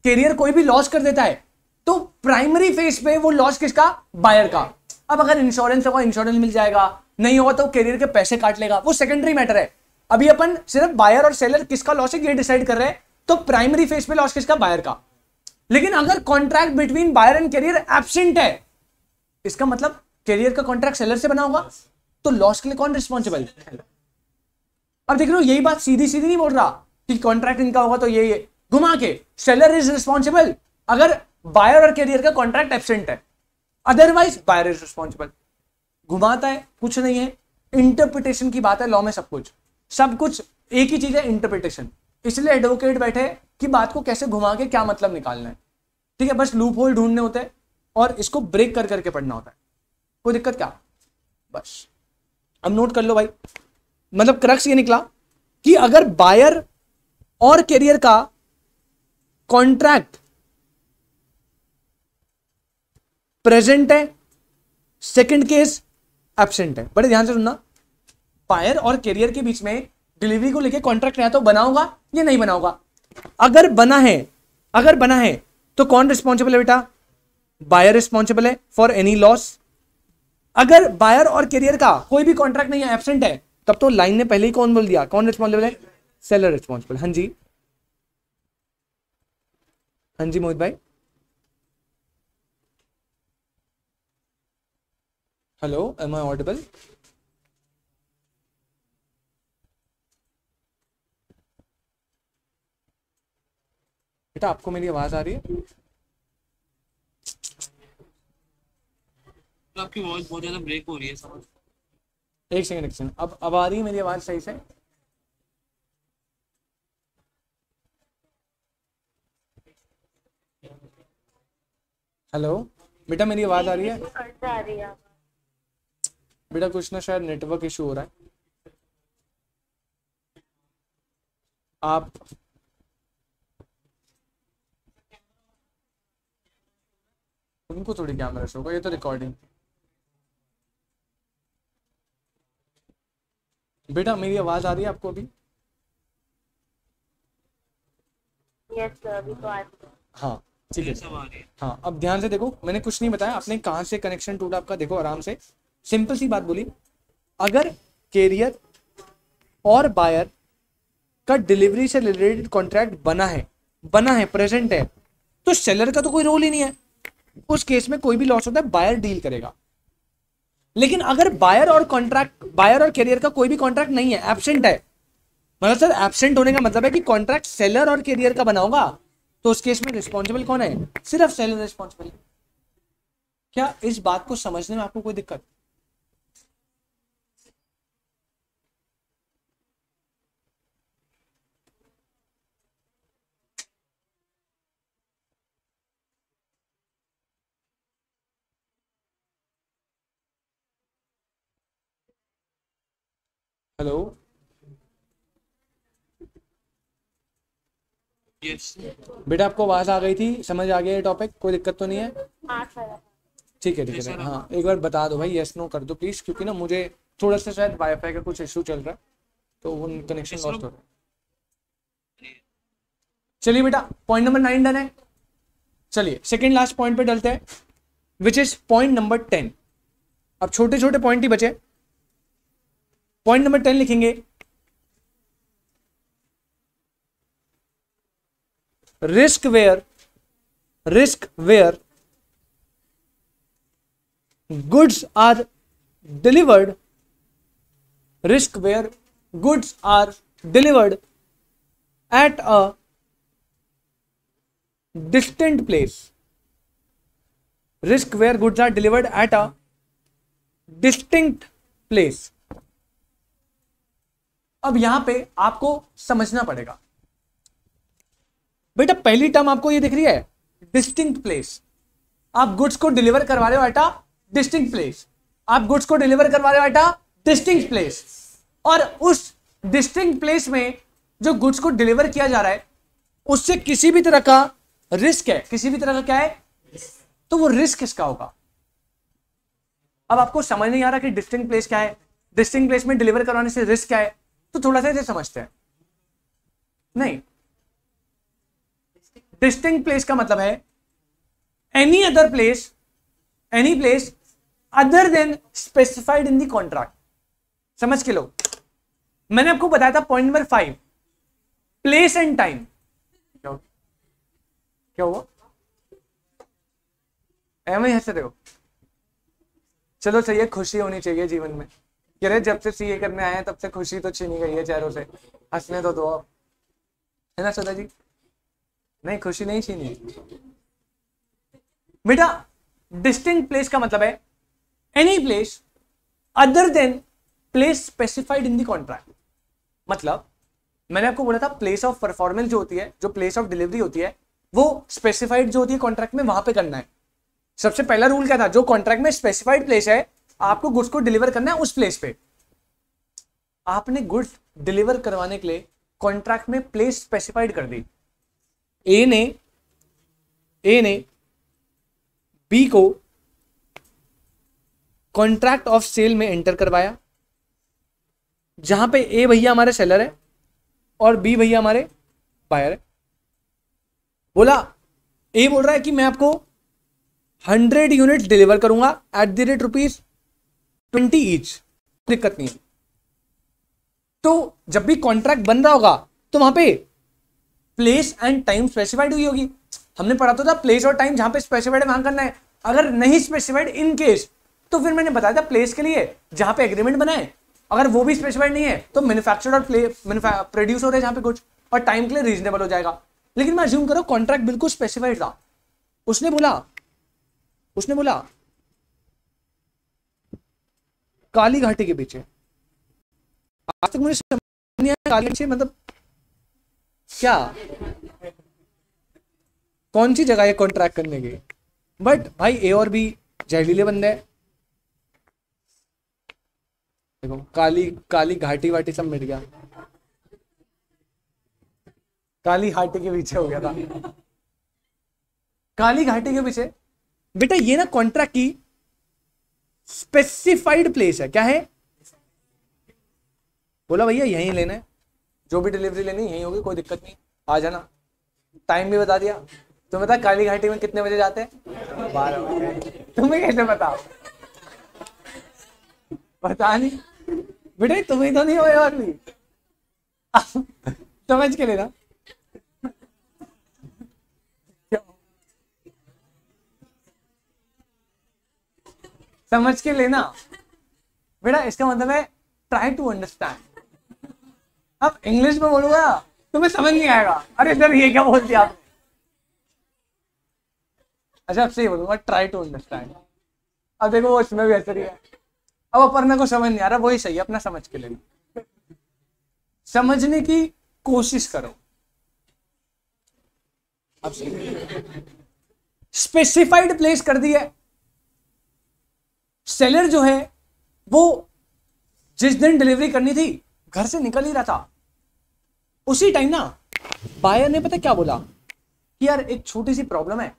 कैरियर कोई भी लॉस कर देता है तो प्राइमरी फेज पे वो लॉस किसका? बायर का। अब अगर इंश्योरेंस होगा इंश्योरेंस मिल जाएगा, नहीं होगा तो कैरियर के पैसे काट लेगा, वो सेकेंडरी मैटर है। अभी अपन सिर्फ बायर और सेलर किसका लॉस है ये डिसाइड कर रहे हैं, तो प्राइमरी फेज पे लॉस किसका? बायर का। लेकिन अगर contract between buyer and carrier absent है, इसका मतलब कैरियर का कॉन्ट्रैक्ट सेलर से बना होगा, तो लॉस के लिए कौन रिस्पॉन्सिबल? अब देख लो यही बात सीधी सीधी नहीं बोल रहा कि कॉन्ट्रैक्ट इनका होगा तो ये घुमा के सेलर इज रिस्पॉन्सिबल अगर बायर और कैरियर का कॉन्ट्रैक्ट एब्सेंट है, अदरवाइज बायर इज रिस्पॉन्सिबल। घुमाता है, कुछ नहीं है, इंटरप्रिटेशन की बात है। लॉ में सब कुछ एक ही चीज है, इंटरप्रिटेशन। इसलिए एडवोकेट बैठे कि बात को कैसे घुमा के क्या मतलब निकालना है। ठीक है, बस लूप होल ढूंढने होते हैं और इसको ब्रेक कर करके पढ़ना होता है। कोई दिक्कत क्या? बस अब नोट कर लो भाई, मतलब क्रक्स ये निकला कि अगर बायर और कैरियर का कॉन्ट्रैक्ट प्रेजेंट है, सेकंड केस एब्सेंट है। बड़े ध्यान से सुनना, बायर और कैरियर के बीच में डिलीवरी को लेके कॉन्ट्रैक्ट या तो बना होगा या नहीं बना होगा। अगर बना है तो कौन रिस्पॉन्सिबल है बेटा? बायर रिस्पॉन्सिबल है फॉर एनी लॉस। अगर बायर और कैरियर का कोई भी कॉन्ट्रैक्ट नहीं है, एब्सेंट है, तब तो लाइन ने पहले ही कौन बोल दिया, कौन रिस्पॉन्सिबल है? Seller responsible. हाँ जी, हाँ जी मोहित भाई। Hello, am I audible? बेटा आपको मेरी आवाज आ रही है?
तो आपकी वॉइस बहुत ज्यादा ब्रेक हो रही है समझ।
एक सेकंड, अब आ रही है मेरी आवाज सही से? हेलो बेटा, मेरी आवाज आ रही है?
आ रही है।
बेटा कुछ ना शायद नेटवर्क इशू हो रहा है। आप उनको थोड़ी कैमरा शो होगा, ये तो रिकॉर्डिंग। बेटा मेरी आवाज आ रही है आपको अभी?
यस सर, अभी तो आ रही है।
हाँ ठीक है।
सब आ रही है।
हाँ अब ध्यान से देखो, मैंने कुछ नहीं बताया, आपने कहाँ से कनेक्शन टूटा आपका देखो आराम से। सिंपल सी बात बोली, अगर कैरियर और बायर का डिलीवरी से रिलेटेड कॉन्ट्रैक्ट बना है प्रेजेंट है, तो सेलर का तो कोई रोल ही नहीं है। उस केस में कोई भी लॉस होता है बायर डील करेगा। लेकिन अगर बायर और कैरियर का कोई भी कॉन्ट्रैक्ट नहीं है, एब्सेंट है, मतलब सर एब्सेंट होने का मतलब है कि कॉन्ट्रैक्ट सेलर और कैरियर का बना होगा, तो उस केस में रिस्पॉन्सिबल कौन है? सिर्फ सेलर रिस्पॉन्सिबल है। क्या इस बात को समझने में आपको कोई दिक्कत? हेलो
यस
बेटा, आपको आवाज आ गई थी, समझ आ गया ये टॉपिक? कोई दिक्कत तो नहीं है?
हाँ सर।
ठीक है। हाँ एक बार बता दो भाई, यस नो कर दो प्लीज, क्योंकि ना मुझे थोड़ा सा शायद वाईफाई का कुछ इशू चल रहा है, तो वो कनेक्शन लॉस्ट हो रहा है। चलिए बेटा, पॉइंट नंबर 9 डन है। चलिए सेकंड लास्ट पॉइंट पे डलते हैं, विच इज पॉइंट नंबर 10। अब छोटे छोटे पॉइंट ही बचे। पॉइंट नंबर 10 लिखेंगे, risk where goods are delivered, risk where goods are delivered at a distant place, risk where goods are delivered at a distinct place. अब यहां पे आपको समझना पड़ेगा बेटा, पहली टर्म आपको ये दिख रही है डिस्टिंक्ट प्लेस, आप गुड्स को डिलीवर करवा रहे हो एट अ डिस्टिंक्ट प्लेस, आप गुड्स को डिलीवर करवा रहे हो एट अ डिस्टिंक्ट प्लेस, और उस डिस्टिंक्ट प्लेस में जो गुड्स को डिलीवर किया जा रहा है उससे किसी भी तरह का रिस्क है, किसी भी तरह का क्या है, तो वो रिस्क किसका होगा। अब आपको समझ नहीं आ रहा कि डिस्टिंक्ट प्लेस क्या है, डिस्टिंक्ट प्लेस में डिलीवर करवाने से रिस्क क्या है, तो थोड़ा सा इसे समझते हैं। नहीं, डिस्टिंक्ट प्लेस का मतलब है any other place, any place other than specified in the contract. समझ के लो, मैंने आपको बताया था point number 5, place and time. क्या हुआ एम हंस रहे हो? चलो सही है, खुशी होनी चाहिए जीवन में। कह रहे जब से सीए करने आए हैं तब से खुशी तो छीनी गई है चेहरों से, हंसने तो दो अब, है ना सदा जी? नहीं, खुशी नहीं छीनी बेटा। डिस्टिंक्ट प्लेस का मतलब है any place other than place specified in the contract. मतलब मैंने आपको बोला था प्लेस ऑफ परफॉर्मेंस जो होती है, जो प्लेस ऑफ डिलीवरी होती है, वो स्पेसिफाइड जो होती है कॉन्ट्रैक्ट में, वहां पे करना है। सबसे पहला रूल क्या था, जो कॉन्ट्रैक्ट में स्पेसिफाइड प्लेस है आपको गुड्स को डिलीवर करना है उस प्लेस पे। आपने गुड्स डिलीवर करवाने के लिए कॉन्ट्रैक्ट में प्लेस स्पेसिफाइड कर दी। ए ने बी को कॉन्ट्रैक्ट ऑफ सेल में एंटर करवाया, जहां पे ए भैया हमारे सेलर है और बी भैया हमारे बायर है। बोला, ए बोल रहा है कि मैं आपको 100 यूनिट डिलीवर करूंगा एट द रेट ₹20 ईच, दिक्कत नहीं है। तो जब भी कॉन्ट्रैक्ट बन रहा होगा तो वहां पे प्लेस एंड टाइम स्पेसिफाइड हुई होगी। हमने पढ़ा तो था प्लेस और टाइम जहां पे स्पेसिफाइड है वहां करना है। अगर नहीं स्पेसिफाइड इन केस, तो फिर मैंने बताया था प्लेस के लिए जहां पे एग्रीमेंट बना है, अगर वो भी स्पेसिफाइड नहीं है तो मैन्युफैक्चर और प्रोड्यूस हो रहे हैं जहां पे कुछ, और टाइम के लिए रीजनेबल हो जाएगा। लेकिन मैं अज्यूम करो कॉन्ट्रैक्ट बिल्कुल स्पेसिफाइड था। उसने बोला काली घाटी के पीछे, आज तक मुझे समझ नहीं आया काली घाटी मतलब क्या, कौन सी जगह है कॉन्ट्रैक्ट करने की। बट भाई ए और बी जहरीले बंदे हैं। देखो काली घाटी वाटी सब मिट गया, काली घाटी के पीछे हो गया था। काली घाटी के पीछे बेटा ये ना कॉन्ट्रैक्ट की स्पेसिफाइड प्लेस है। क्या है? बोला भैया यहीं लेना है, जो भी डिलीवरी लेनी यहीं होगी, कोई दिक्कत नहीं, आ जाना। टाइम भी बता दिया। तुम्हें पता काली घाटी में कितने बजे जाते हैं? 12 बजे। तुम्हें कैसे पता नहीं बेटे, तुम्हें तो नहीं होगा अगली समझ के लेना। समझ के लेना बेटा, इसका मतलब है ट्राई टू अंडरस्टैंड। अब इंग्लिश में बोलूंगा तुम्हें समझ नहीं आएगा, अरे सर ये क्या बोल दिया आपने। अच्छा अब सही बोलूंगा, ट्राई टू अंडरस्टैंड। अब देखो वो इसमें भी ऐसा ही है। अब अपर्णा को समझ नहीं आ रहा, वही सही है, अपना समझ के लेना, समझने की कोशिश करो। अब स्पेसिफाइड प्लेस कर दी है। सेलर जो है वो जिस दिन डिलीवरी करनी थी घर से निकल ही रहा था, उसी टाइम ना बायर ने पता क्या बोला कि यार एक छोटी सी प्रॉब्लम है,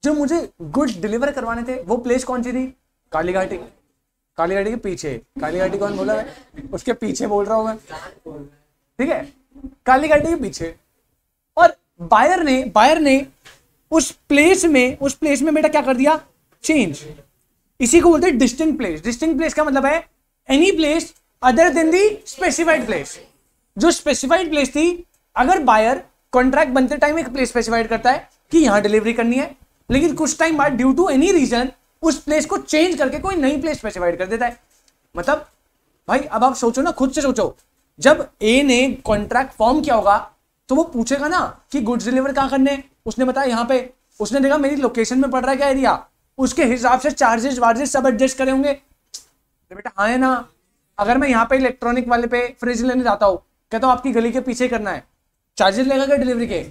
जो मुझे गुड्स डिलीवर करवाने थे वो प्लेस कौन सी थी? काली घाटी। काली घाटी के पीछे। काली घाटी कौन बोला मैं? उसके पीछे बोल रहा हूं मैं, ठीक है, काली घाटी के पीछे। और बायर ने उस प्लेस में बेटा क्या कर दिया? चेंज। इसी को बोलते हैं डिस्टिंक्ट प्लेस। डिस्टिंक्ट प्लेस का मतलब है एनी प्लेस अदर देन दी स्पेसिफाइड प्लेस। जो स्पेसिफाइड प्लेस थी, अगर बायर कॉन्ट्रैक्ट बनते टाइम एक प्लेस स्पेसिफाइड करता है कि यहां डिलीवरी करनी है, लेकिन कुछ टाइम बाद ड्यू टू एनी रीजन उस प्लेस को चेंज करके कोई नई प्लेस स्पेसिफाइड कर देता है। मतलब भाई अब आप सोचो ना, खुद से सोचो, जब ए ने कॉन्ट्रैक्ट फॉर्म किया होगा तो वो पूछेगा ना कि गुड्स डिलीवर कहां करने हैं, उसने बताया यहां पे, उसने देखा मेरी लोकेशन में पड़ रहा है क्या एरिया, उसके हिसाब से चार्जेस वार्जेस सब एडजस्ट करे होंगे। तो बेटा हाँ है ना, अगर मैं यहाँ पे इलेक्ट्रॉनिक वाले पे फ्रिज लेने जाता हूँ, कहता हूँ आपकी गली के पीछे करना है, चार्जेस लगेगा क्या डिलीवरी के,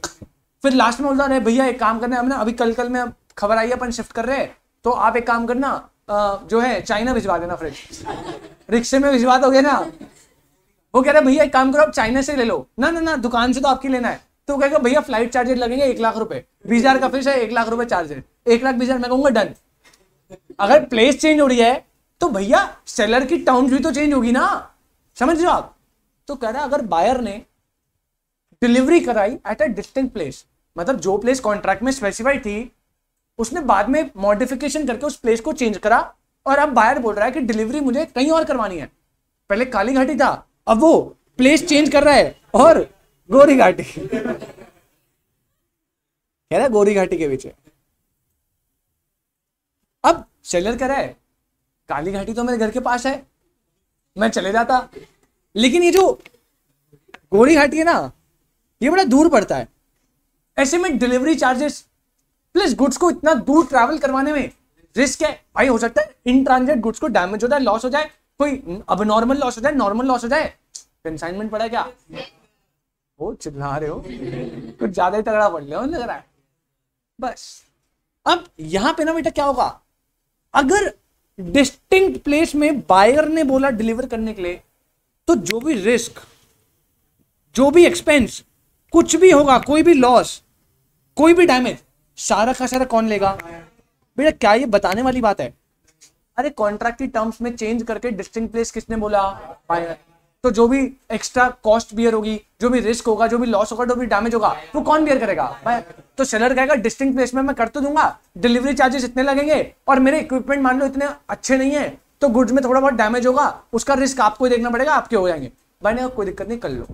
फिर लास्ट में बोलता है भैया एक काम करना है, हमने अभी कल में खबर आई है अपन शिफ्ट कर रहे हैं, तो आप एक काम करना जो है चाइना भिजवा देना फ्रिज, रिक्शे में भिजवा दोगे ना। वो कह रहा है भैया एक काम करो आप चाइना से ले लो, ना ना ना दुकान से तो आपकी लेना है, तो कहेगा भैया फ्लाइट चार्जेस लगेंगे 1 लाख रुपए, 20,000 का फिश है 1 लाख रुपए चार्जेस, 1,20,000 मैं कहूंगा डन। अगर प्लेस चेंज हो रही है तो भैया सेलर की टर्म्स भी तो चेंज होगी ना, समझ रहे हो आप। तो कह रहा है अगर बायर ने डिलीवरी कराई एट अ डिस्टिंक्ट प्लेस, मतलब जो प्लेस कॉन्ट्रैक्ट में स्पेसिफाइड थी उसने बाद में मॉडिफिकेशन करके उस प्लेस को चेंज करा, और अब बायर बोल रहा है कि डिलीवरी मुझे कहीं और करवानी है, पहले काली घाटी था अब वो प्लेस चेंज कर रहा है और गोरी घाटी कह रहा है गोरी घाटी के पीछे। अब सेलर कह रहा है काली घाटी तो मेरे घर के पास है, मैं चले जाता, लेकिन ये जो गोरी घाटी है ना ये बड़ा दूर पड़ता है, ऐसे में डिलीवरी चार्जेस प्लस गुड्स को इतना दूर ट्रैवल करवाने में रिस्क है भाई। हो सकता है इन ट्रांजिट गुड्स को डैमेज हो जाए, लॉस हो जाए, कोई अब नॉर्मल लॉस हो जाए, नॉर्मल लॉस हो जाए, कंसाइनमेंट पड़ा क्या, वो चिल्ला रहे हो कुछ ज्यादा ही तगड़ा पड़ रहे हो लग रहा है बस। अब यहां पे ना बेटा क्या होगा, अगर डिस्टिंक्ट प्लेस में बायर ने बोला डिलीवर करने के लिए, तो जो भी रिस्क, जो भी एक्सपेंस, कुछ भी होगा, कोई भी लॉस, कोई भी डैमेज, सारा का सारा कौन लेगा बेटा। क्या ये बताने वाली बात है, अरे कॉन्ट्रैक्ट की टर्म्स में चेंज करके डिस्टिंक्ट प्लेस किसने बोला, बायर। तो जो भी एक्स्ट्रा कॉस्ट बियर होगी, जो भी रिस्क होगा, जो भी लॉस होगा, जो भी डैमेज होगा, वो कौन बियर करेगा, बायर। तो सेलर कहेगा डिस्टिंक्ट प्लेस में मैं कर तो दूंगा, डिलीवरी चार्जेस इतने लगेंगे, और मेरे इक्विपमेंट मान लो इतने अच्छे नहीं है, तो गुड्स में थोड़ा बहुत डैमेज होगा, उसका रिस्क आपको ही देखना पड़ेगा, आपके हो जाएंगे। भाई ने कोई दिक्कत नहीं, कर लो,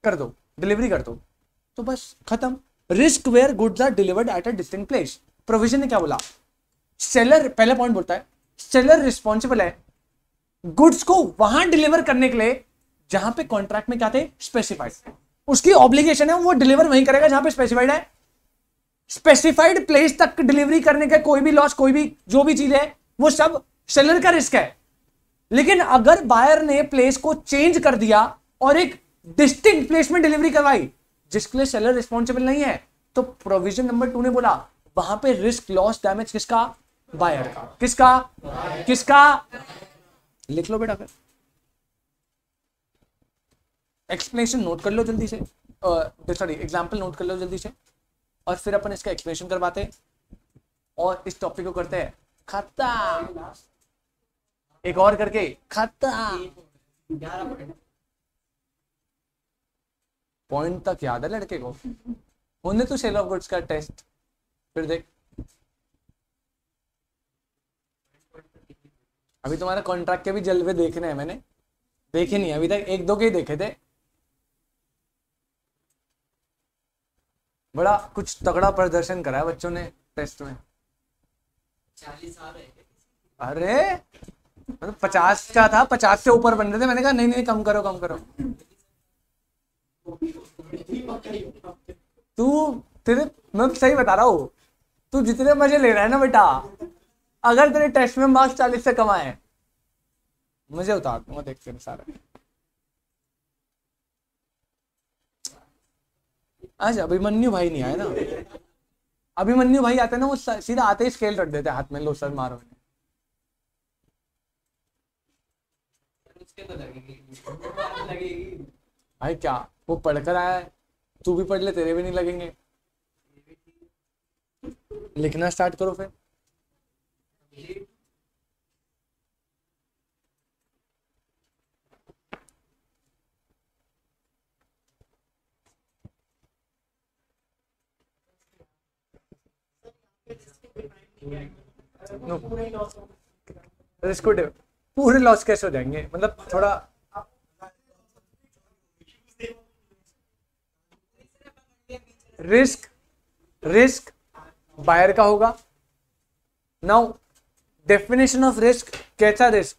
कर दो, डिलीवरी कर दो, तो बस खत्म। Risk where goods are delivered at a distinct place. Provision ने क्या बोला, सेलर, पहला पॉइंट बोलता है सेलर रिस्पॉन्सिबल है गुड्स को वहां डिलीवर करने के लिए जहां पे कॉन्ट्रैक्ट में क्या थे स्पेसिफाइड, उसकी ऑब्लिगेशन है वो डिलीवर वहीं करेगा जहां पे स्पेसिफाइड है। स्पेसिफाइड प्लेस तक डिलीवरी करने का कोई भी लॉस, कोई भी जो भी चीज है, वो सब सेलर का रिस्क है। लेकिन अगर बायर ने प्लेस को चेंज कर दिया और एक डिस्टिंक्ट प्लेस में डिलीवरी करवाई जिसके लिए सेलर रिस्पॉन्सिबल नहीं है, तो प्रोविजन नंबर 2 ने बोला वहां पे रिस्क, लॉस, डैमेज किसका, बायर का। किसका, किसका, लिख लो बेटा, फिर एक्सप्लेनेशन नोट कर लो जल्दी से, सॉरी एग्जांपल नोट कर लो जल्दी से, और फिर अपन इसका एक्सप्लेनेशन करवाते और इस टॉपिक को करते हैं खत्म, एक और करके खत्म। पॉइंट तक याद है लड़के को, होने तो सेल ऑफ गुड्स का टेस्ट, फिर देख अभी तुम्हारा कॉन्ट्रैक्ट के भी जलवे देखने हैं, मैंने देखे नहीं अभी तक, 1-2 के ही देखे थे। बड़ा कुछ तगड़ा प्रदर्शन करा है बच्चों ने टेस्ट में।
40 साल है।
अरे मतलब 50 का था, 50 से ऊपर बन रहे थे, मैंने कहा नहीं नहीं कम करो कम करो। तू तेरे, मैं सही बता रहा हूँ, तू जितने मजे ले रहा है ना बेटा, अगर तेरे टेस्ट में मार्क्स 40 से कम आए, मुझे उतार दूंगा देख तेरे सारे। आज अभिमन्यु भाई नहीं आए ना, अभिमन्यु भाई आते ना वो सीधा आते ही स्केल रख देते हाथ में, लो सर मारो। भाई क्या वो पढ़कर आया है, तू भी पढ़ ले, तेरे भी नहीं लगेंगे। लिखना स्टार्ट करो फिर। रिस्क पूरे लॉस कैसे हो जाएंगे, मतलब थोड़ा रिस्क रिस्क बायर का होगा। नाउ डेफिनेशन ऑफ रिस्क, कैसा रिस्क,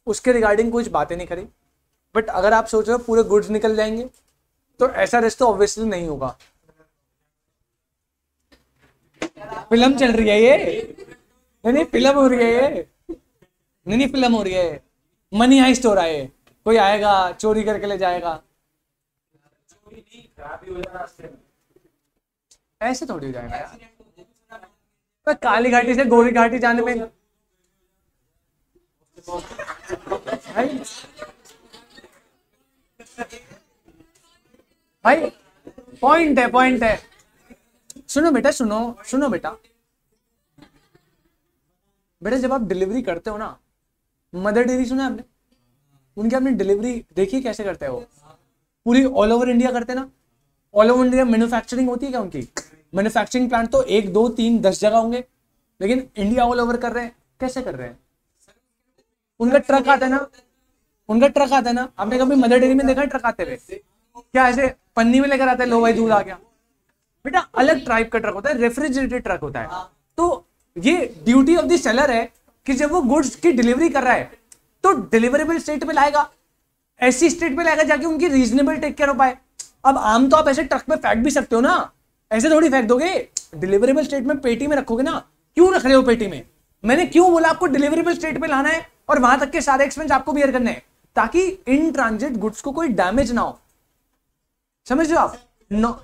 उसके रिगार्डिंग कुछ बातें नहीं करी, बट अगर आप सोच रहे हो पूरे गुड्स निकल जाएंगे तो ऐसा रिस्क तो ऑब्वियसली नहीं होगा। फिल्म चल रही है ये, नहीं फिल्म हो रही है ये, नहीं फिल्म हो रही है, मनी हाइस्ट हो रहा है, कोई आएगा चोरी करके ले जाएगा, ऐसे थोड़ी हो जाएगा यार। काली घाटी से गोरी घाटी जाने में भाई पॉइंट है। सुनो बेटा, सुनो बेटा, जब आप डिलीवरी करते हो ना, मदर डेयरी सुना है आपने, उनकी आपने डिलीवरी देखी कैसे करते हैं वो, पूरी ऑल ओवर इंडिया करते हैं ना। ऑल ओवर इंडिया मैन्युफैक्चरिंग होती है क्या उनकी? मैन्युफैक्चरिंग प्लांट तो 1 2 3 10 जगह होंगे, लेकिन इंडिया ऑल ओवर कर रहे हैं। कैसे कर रहे हैं? उनका ट्रक आता है ना, आपने कभी मदर डेयरी में देखा है ट्रक आते हुए? क्या ऐसे पन्नी में लेकर आते हैं, लो भाई दूध आ गया? बेटा अलग टाइप का ट्रक होता है, रेफ्रिजरेटेड ट्रक होता है। तो ये ड्यूटी ऑफ द सेलर है कि जब वो गुड्स की डिलीवरी कर रहा है तो डिलीवरेबल स्टेट पे लाएगा, ऐसी स्टेट पे लाएगा जाके उनकी रीजनेबल टेक केयर हो पाए। अब आम तो आप ऐसे ट्रक में फेंक भी सकते हो ना, ऐसे थोड़ी फेंक दोगे। डिलीवरेबल स्टेट में पेटी में रखोगे ना। क्यों रख रहे हो पेटी में? मैंने क्यों बोला आपको डिलीवरेबल स्टेट पे लाना है और वहां तक के सारे एक्सपेंस आपको बियर करने हैं, ताकि इन ट्रांजिट गुड्स को कोई डैमेज ना हो। समझ रहे हो आप? नो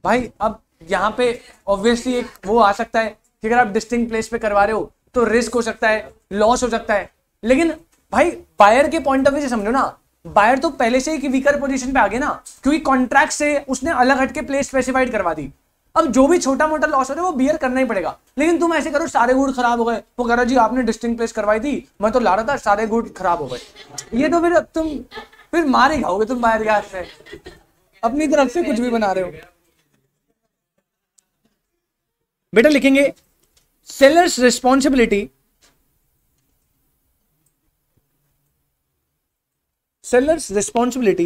भाई, अब यहाँ पे ऑब्वियसली एक वो आ सकता है कि अगर आप डिस्टिंक्ट प्लेस पे करवा रहे हो तो रिस्क हो सकता है, लॉस हो सकता है, लेकिन भाई बायर के पॉइंट ऑफ व्यू से समझो ना, बायर तो पहले से ही वीकर पोजीशन पे आ गया ना, क्योंकि कॉन्ट्रैक्ट से उसने अलग हटके प्लेस स्पेसिफाइड करवा दी। अब जो भी छोटा मोटा लॉस हो रहा है वो बियर करना ही पड़ेगा। लेकिन तुम ऐसे करो सारे गुड खराब हो गए, वो कह रहा जी आपने डिस्टिंक्ट प्लेस करवाई थी, मैं तो ला रहा था, सारे गुड खराब हो गए, ये तो फिर मार ही खाओगे तुम बायर के हाथ से, अपनी तरफ से कुछ भी बना रहे हो। बेटा लिखेंगे sellers responsibility, seller's responsibility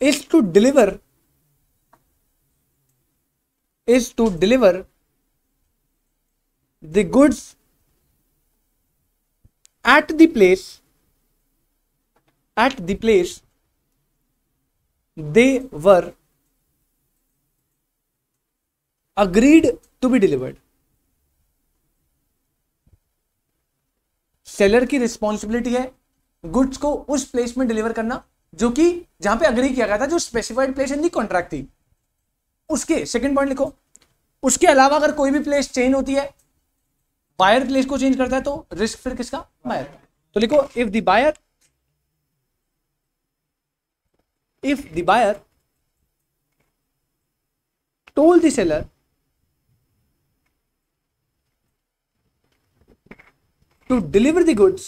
is to deliver the goods at the place they were agreed to be delivered। Seller की रिस्पॉन्सिबिलिटी है गुड्स को उस प्लेस में डिलीवर करना जो कि जहां पे अग्री किया गया था, जो specified place in the contract थी। उसके सेकंड पॉइंट लिखो, उसके अलावा अगर कोई भी प्लेस चेंज होती है, बायर प्लेस को चेंज करता है, तो रिस्क फिर किसका? बायर। तो लिखो if the buyer told the seller to deliver the goods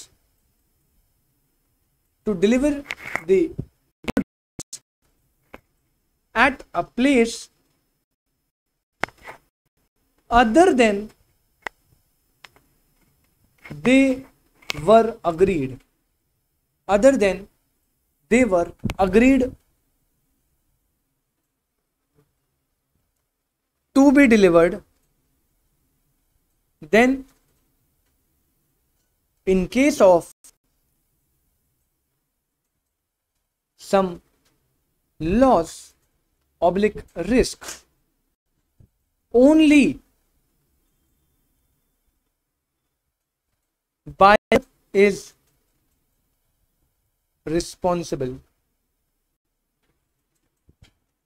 at a place other than they were agreed to be delivered, then in case of some loss / risk, only buyer is responsible।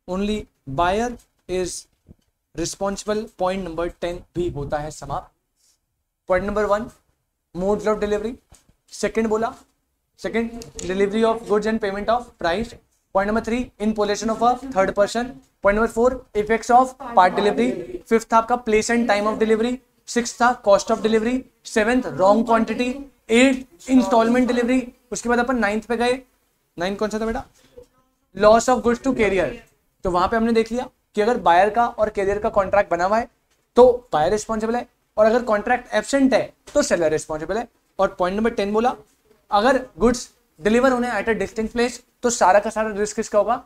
only buyer is responsible। Point number 10 भी होता है समाप्त। Point number 1 modes of delivery, second बोला second delivery of goods and payment of price. Point number 3 in position of a third person. Point number 4 effects of part delivery. Fifth आपका place and time of delivery. Sixth था cost of delivery. Seventh wrong quantity. Eighth instalment delivery. उसके बाद अपन 9th पे गए। 9 कौन सा था बेटा? Loss of goods to carrier. तो वहां पे हमने देख लिया कि अगर बायर का और कैरियर का कॉन्ट्रैक्ट बना हुआ है तो बायर रिस्पॉन्सिबल है, और अगर कॉन्ट्रैक्ट एब्सेंट है तो सेलर रिस्पॉन्सिबल है। और पॉइंट नंबर 10 बोला, अगर गुड्स डिलीवर होने एट अ डिस्टिंक्ट प्लेस तो सारा का सारा रिस्क किसका होगा,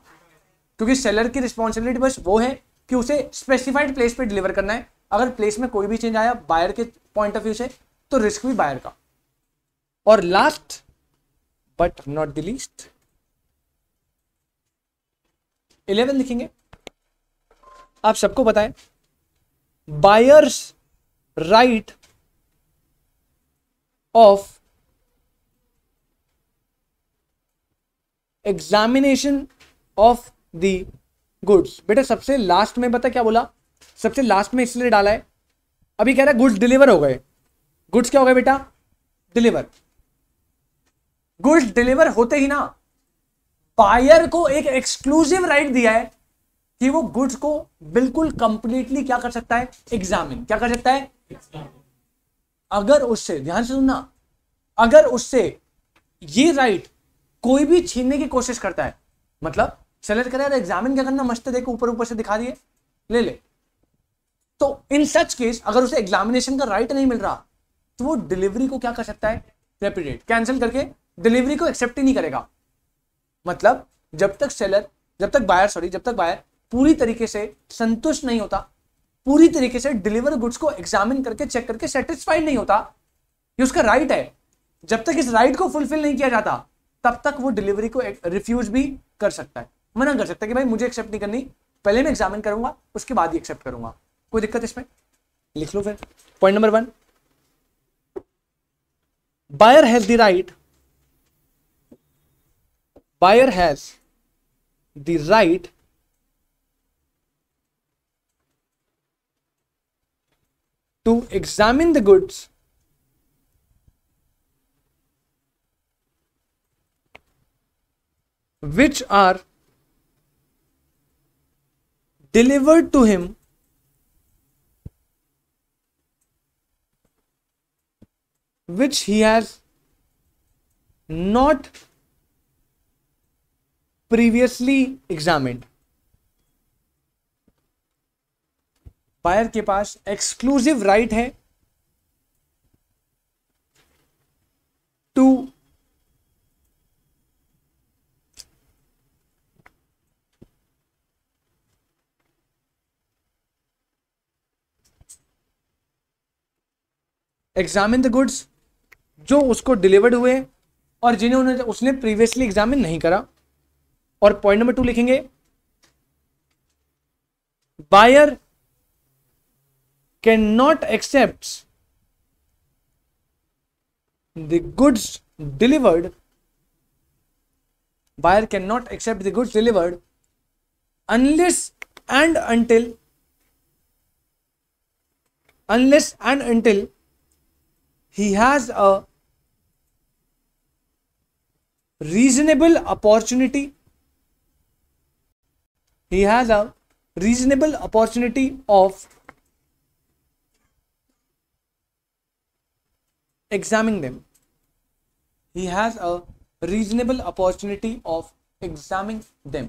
क्योंकि सेलर की रिस्पॉन्सिबिलिटी बस वो है कि उसे स्पेसिफाइड प्लेस पे डिलीवर करना है। अगर प्लेस में कोई भी चेंज आया बायर के पॉइंट ऑफ व्यू से तो रिस्क भी बायर का। और last but not the least 11 लिखेंगे। आप सबको पता है buyers right of examination of the goods. बेटा सबसे लास्ट में पता क्या बोला, सबसे लास्ट में इसलिए डाला है, अभी कह रहा है गुड्स डिलीवर हो गए। गुड्स क्या हो गए बेटा, डिलीवर। गुड्स डिलीवर होते ही ना बायर को एक एक्सक्लूसिव राइट दिया है कि वो गुड्स को बिल्कुल कंप्लीटली क्या कर सकता है, एग्जामिन। क्या कर सकता है, अगर उससे, ध्यान से सुनना, अगर उससे ये राइट कोई भी छीनने की कोशिश करता है, मतलब सेलर कह रहा है एग्जामिन क्या करना, मस्त देखो ऊपर ऊपर से दिखा दिए, ले ले, तो इन सच केस अगर उसे एग्जामिनेशन का राइट नहीं मिल रहा तो वो डिलीवरी को क्या कर सकता है, रेपुडिएट, कैंसिल करके डिलीवरी को एक्सेप्ट ही नहीं करेगा। मतलब जब तक बायर पूरी तरीके से संतुष्ट नहीं होता, पूरी तरीके से डिलीवर गुड्स को एग्जामिन करके चेक करके सेटिस्फाइड नहीं होता, ये उसका राइट है, जब तक इस राइट को फुलफिल नहीं किया जाता तब तक वो डिलीवरी को रिफ्यूज भी कर सकता है, मना कर सकता है कि भाई मुझे एक्सेप्ट नहीं करनी, पहले मैं एग्जामिन करूंगा उसके बाद ही एक्सेप्ट करूंगा। कोई दिक्कत इसमें, लिख लो फिर। Point number 1, buyer has the right to examine the goods which are delivered to him which he has not previously examined। Buyer के पास एक्सक्लूसिव राइट है टू एग्जामिन द गुड्स जो उसको डिलीवर्ड हुए और जिन्हें उसने प्रीवियसली एग्जामिन नहीं करा। और पॉइंट नंबर 2 लिखेंगे, buyer cannot accept the goods delivered, buyer cannot accept the goods delivered unless and until he has a reasonable opportunity, of examining them. He has a reasonable opportunity of examining them.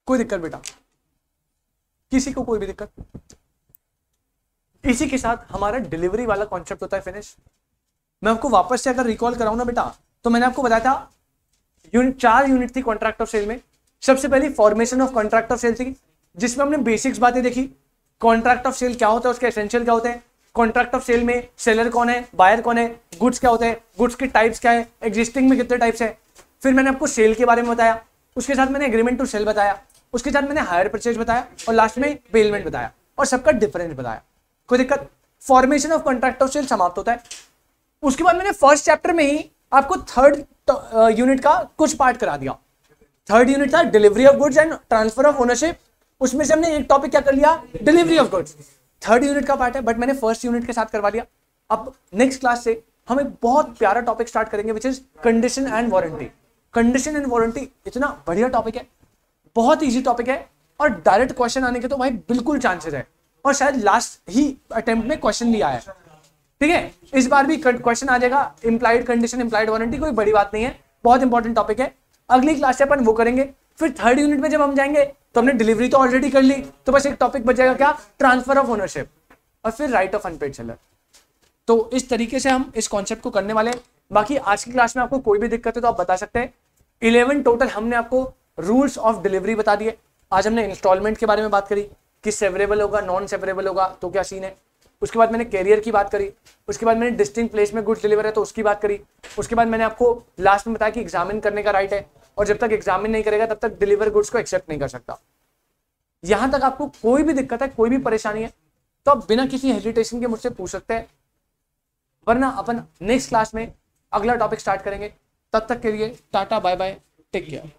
कोई दिक्कत बेटा, किसी को कोई भी दिक्कत? इसी के साथ हमारा डिलीवरी वाला कॉन्सेप्ट होता है फिनिश। मैं आपको वापस से अगर रिकॉल कराऊं ना बेटा, तो मैंने आपको बताया था 4 यूनिट थी कॉन्ट्रैक्ट ऑफ सेल में। सबसे पहली formation of contract of sale थी, जिसमें हमने बेसिक्स बातें देखी, कॉन्ट्रैक्ट ऑफ सेल क्या होता है, उसके एसेंशियल क्या होते हैं, कॉन्ट्रैक्ट ऑफ सेल में सेलर कौन है, बायर कौन है, गुड्स क्या होते हैं, गुड्स के टाइप्स क्या है, एग्जिस्टिंग में कितने टाइप्स है। फिर मैंने आपको सेल के बारे में बताया, उसके साथ मैंने एग्रीमेंट टू सेल बताया, उसके साथ मैंने हायर परचेज बताया और लास्ट में पेमेंट बताया और सबका डिफरेंस बताया। कोई दिक्कत? Formation of contract of sale समाप्त होता है। उसके बाद मैंने फर्स्ट चैप्टर में ही आपको थर्ड यूनिट का कुछ पार्ट करा दिया। थर्ड यूनिट था delivery of goods and transfer of ownership, उसमें से हमने एक टॉपिक क्या कर लिया, delivery of goods. Third unit का पार्ट है, बट मैंने फर्स्ट यूनिट के साथ करवा लिया। अब नेक्स्ट क्लास से हम एक बहुत प्यारा टॉपिक स्टार्ट करेंगे which is condition and warranty. Condition and warranty इतना बढ़िया टॉपिक है, बहुत इजी टॉपिक है और डायरेक्ट क्वेश्चन आने के तो भाई बिल्कुल चांसेस है, और शायद लास्ट ही अटेम्प्ट में क्वेश्चन भी आया है। ठीक है, इस बार भी क्वेश्चन आ जाएगा, इंप्लाइड कंडीशन इंप्लाइड वारंटी, कोई बड़ी बात नहीं है, बहुत इंपॉर्टेंट टॉपिक है। अगली क्लास से अपन वो करेंगे। फिर थर्ड यूनिट में जब हम जाएंगे तो हमने डिलीवरी तो ऑलरेडी कर ली, तो बस एक टॉपिक बचेगा क्या, ट्रांसफर ऑफ ओनरशिप और फिर राइट ऑफ अनपेड सेलर। तो इस तरीके से हम इस कॉन्सेप्ट को करने वाले हैं। बाकी आज की क्लास में आपको कोई भी दिक्कत है तो आप बता सकते हैं। 11 टोटल हमने आपको रूल्स ऑफ डिलीवरी बता दिए। आज हमने इंस्टॉलमेंट के बारे में बात करी कि सेवरेबल होगा, नॉन सेवरेबल होगा तो क्या सीन है। उसके बाद मैंने कैरियर की बात करी, उसके बाद मैंने डिस्टिंक्ट प्लेस में गुड्स डिलीवर है तो उसकी बात करी। उसके बाद मैंने आपको लास्ट में बताया कि एग्जामिन करने का राइट है और जब तक एग्जामिन नहीं करेगा तब तक डिलीवर गुड्स को एक्सेप्ट नहीं कर सकता। यहां तक आपको कोई भी दिक्कत है, कोई भी परेशानी है तो आप बिना किसी हेजिटेशन के मुझसे पूछ सकते हैं, वरना अपन नेक्स्ट क्लास में अगला टॉपिक स्टार्ट करेंगे। तब तक के लिए tata bye bye, take care.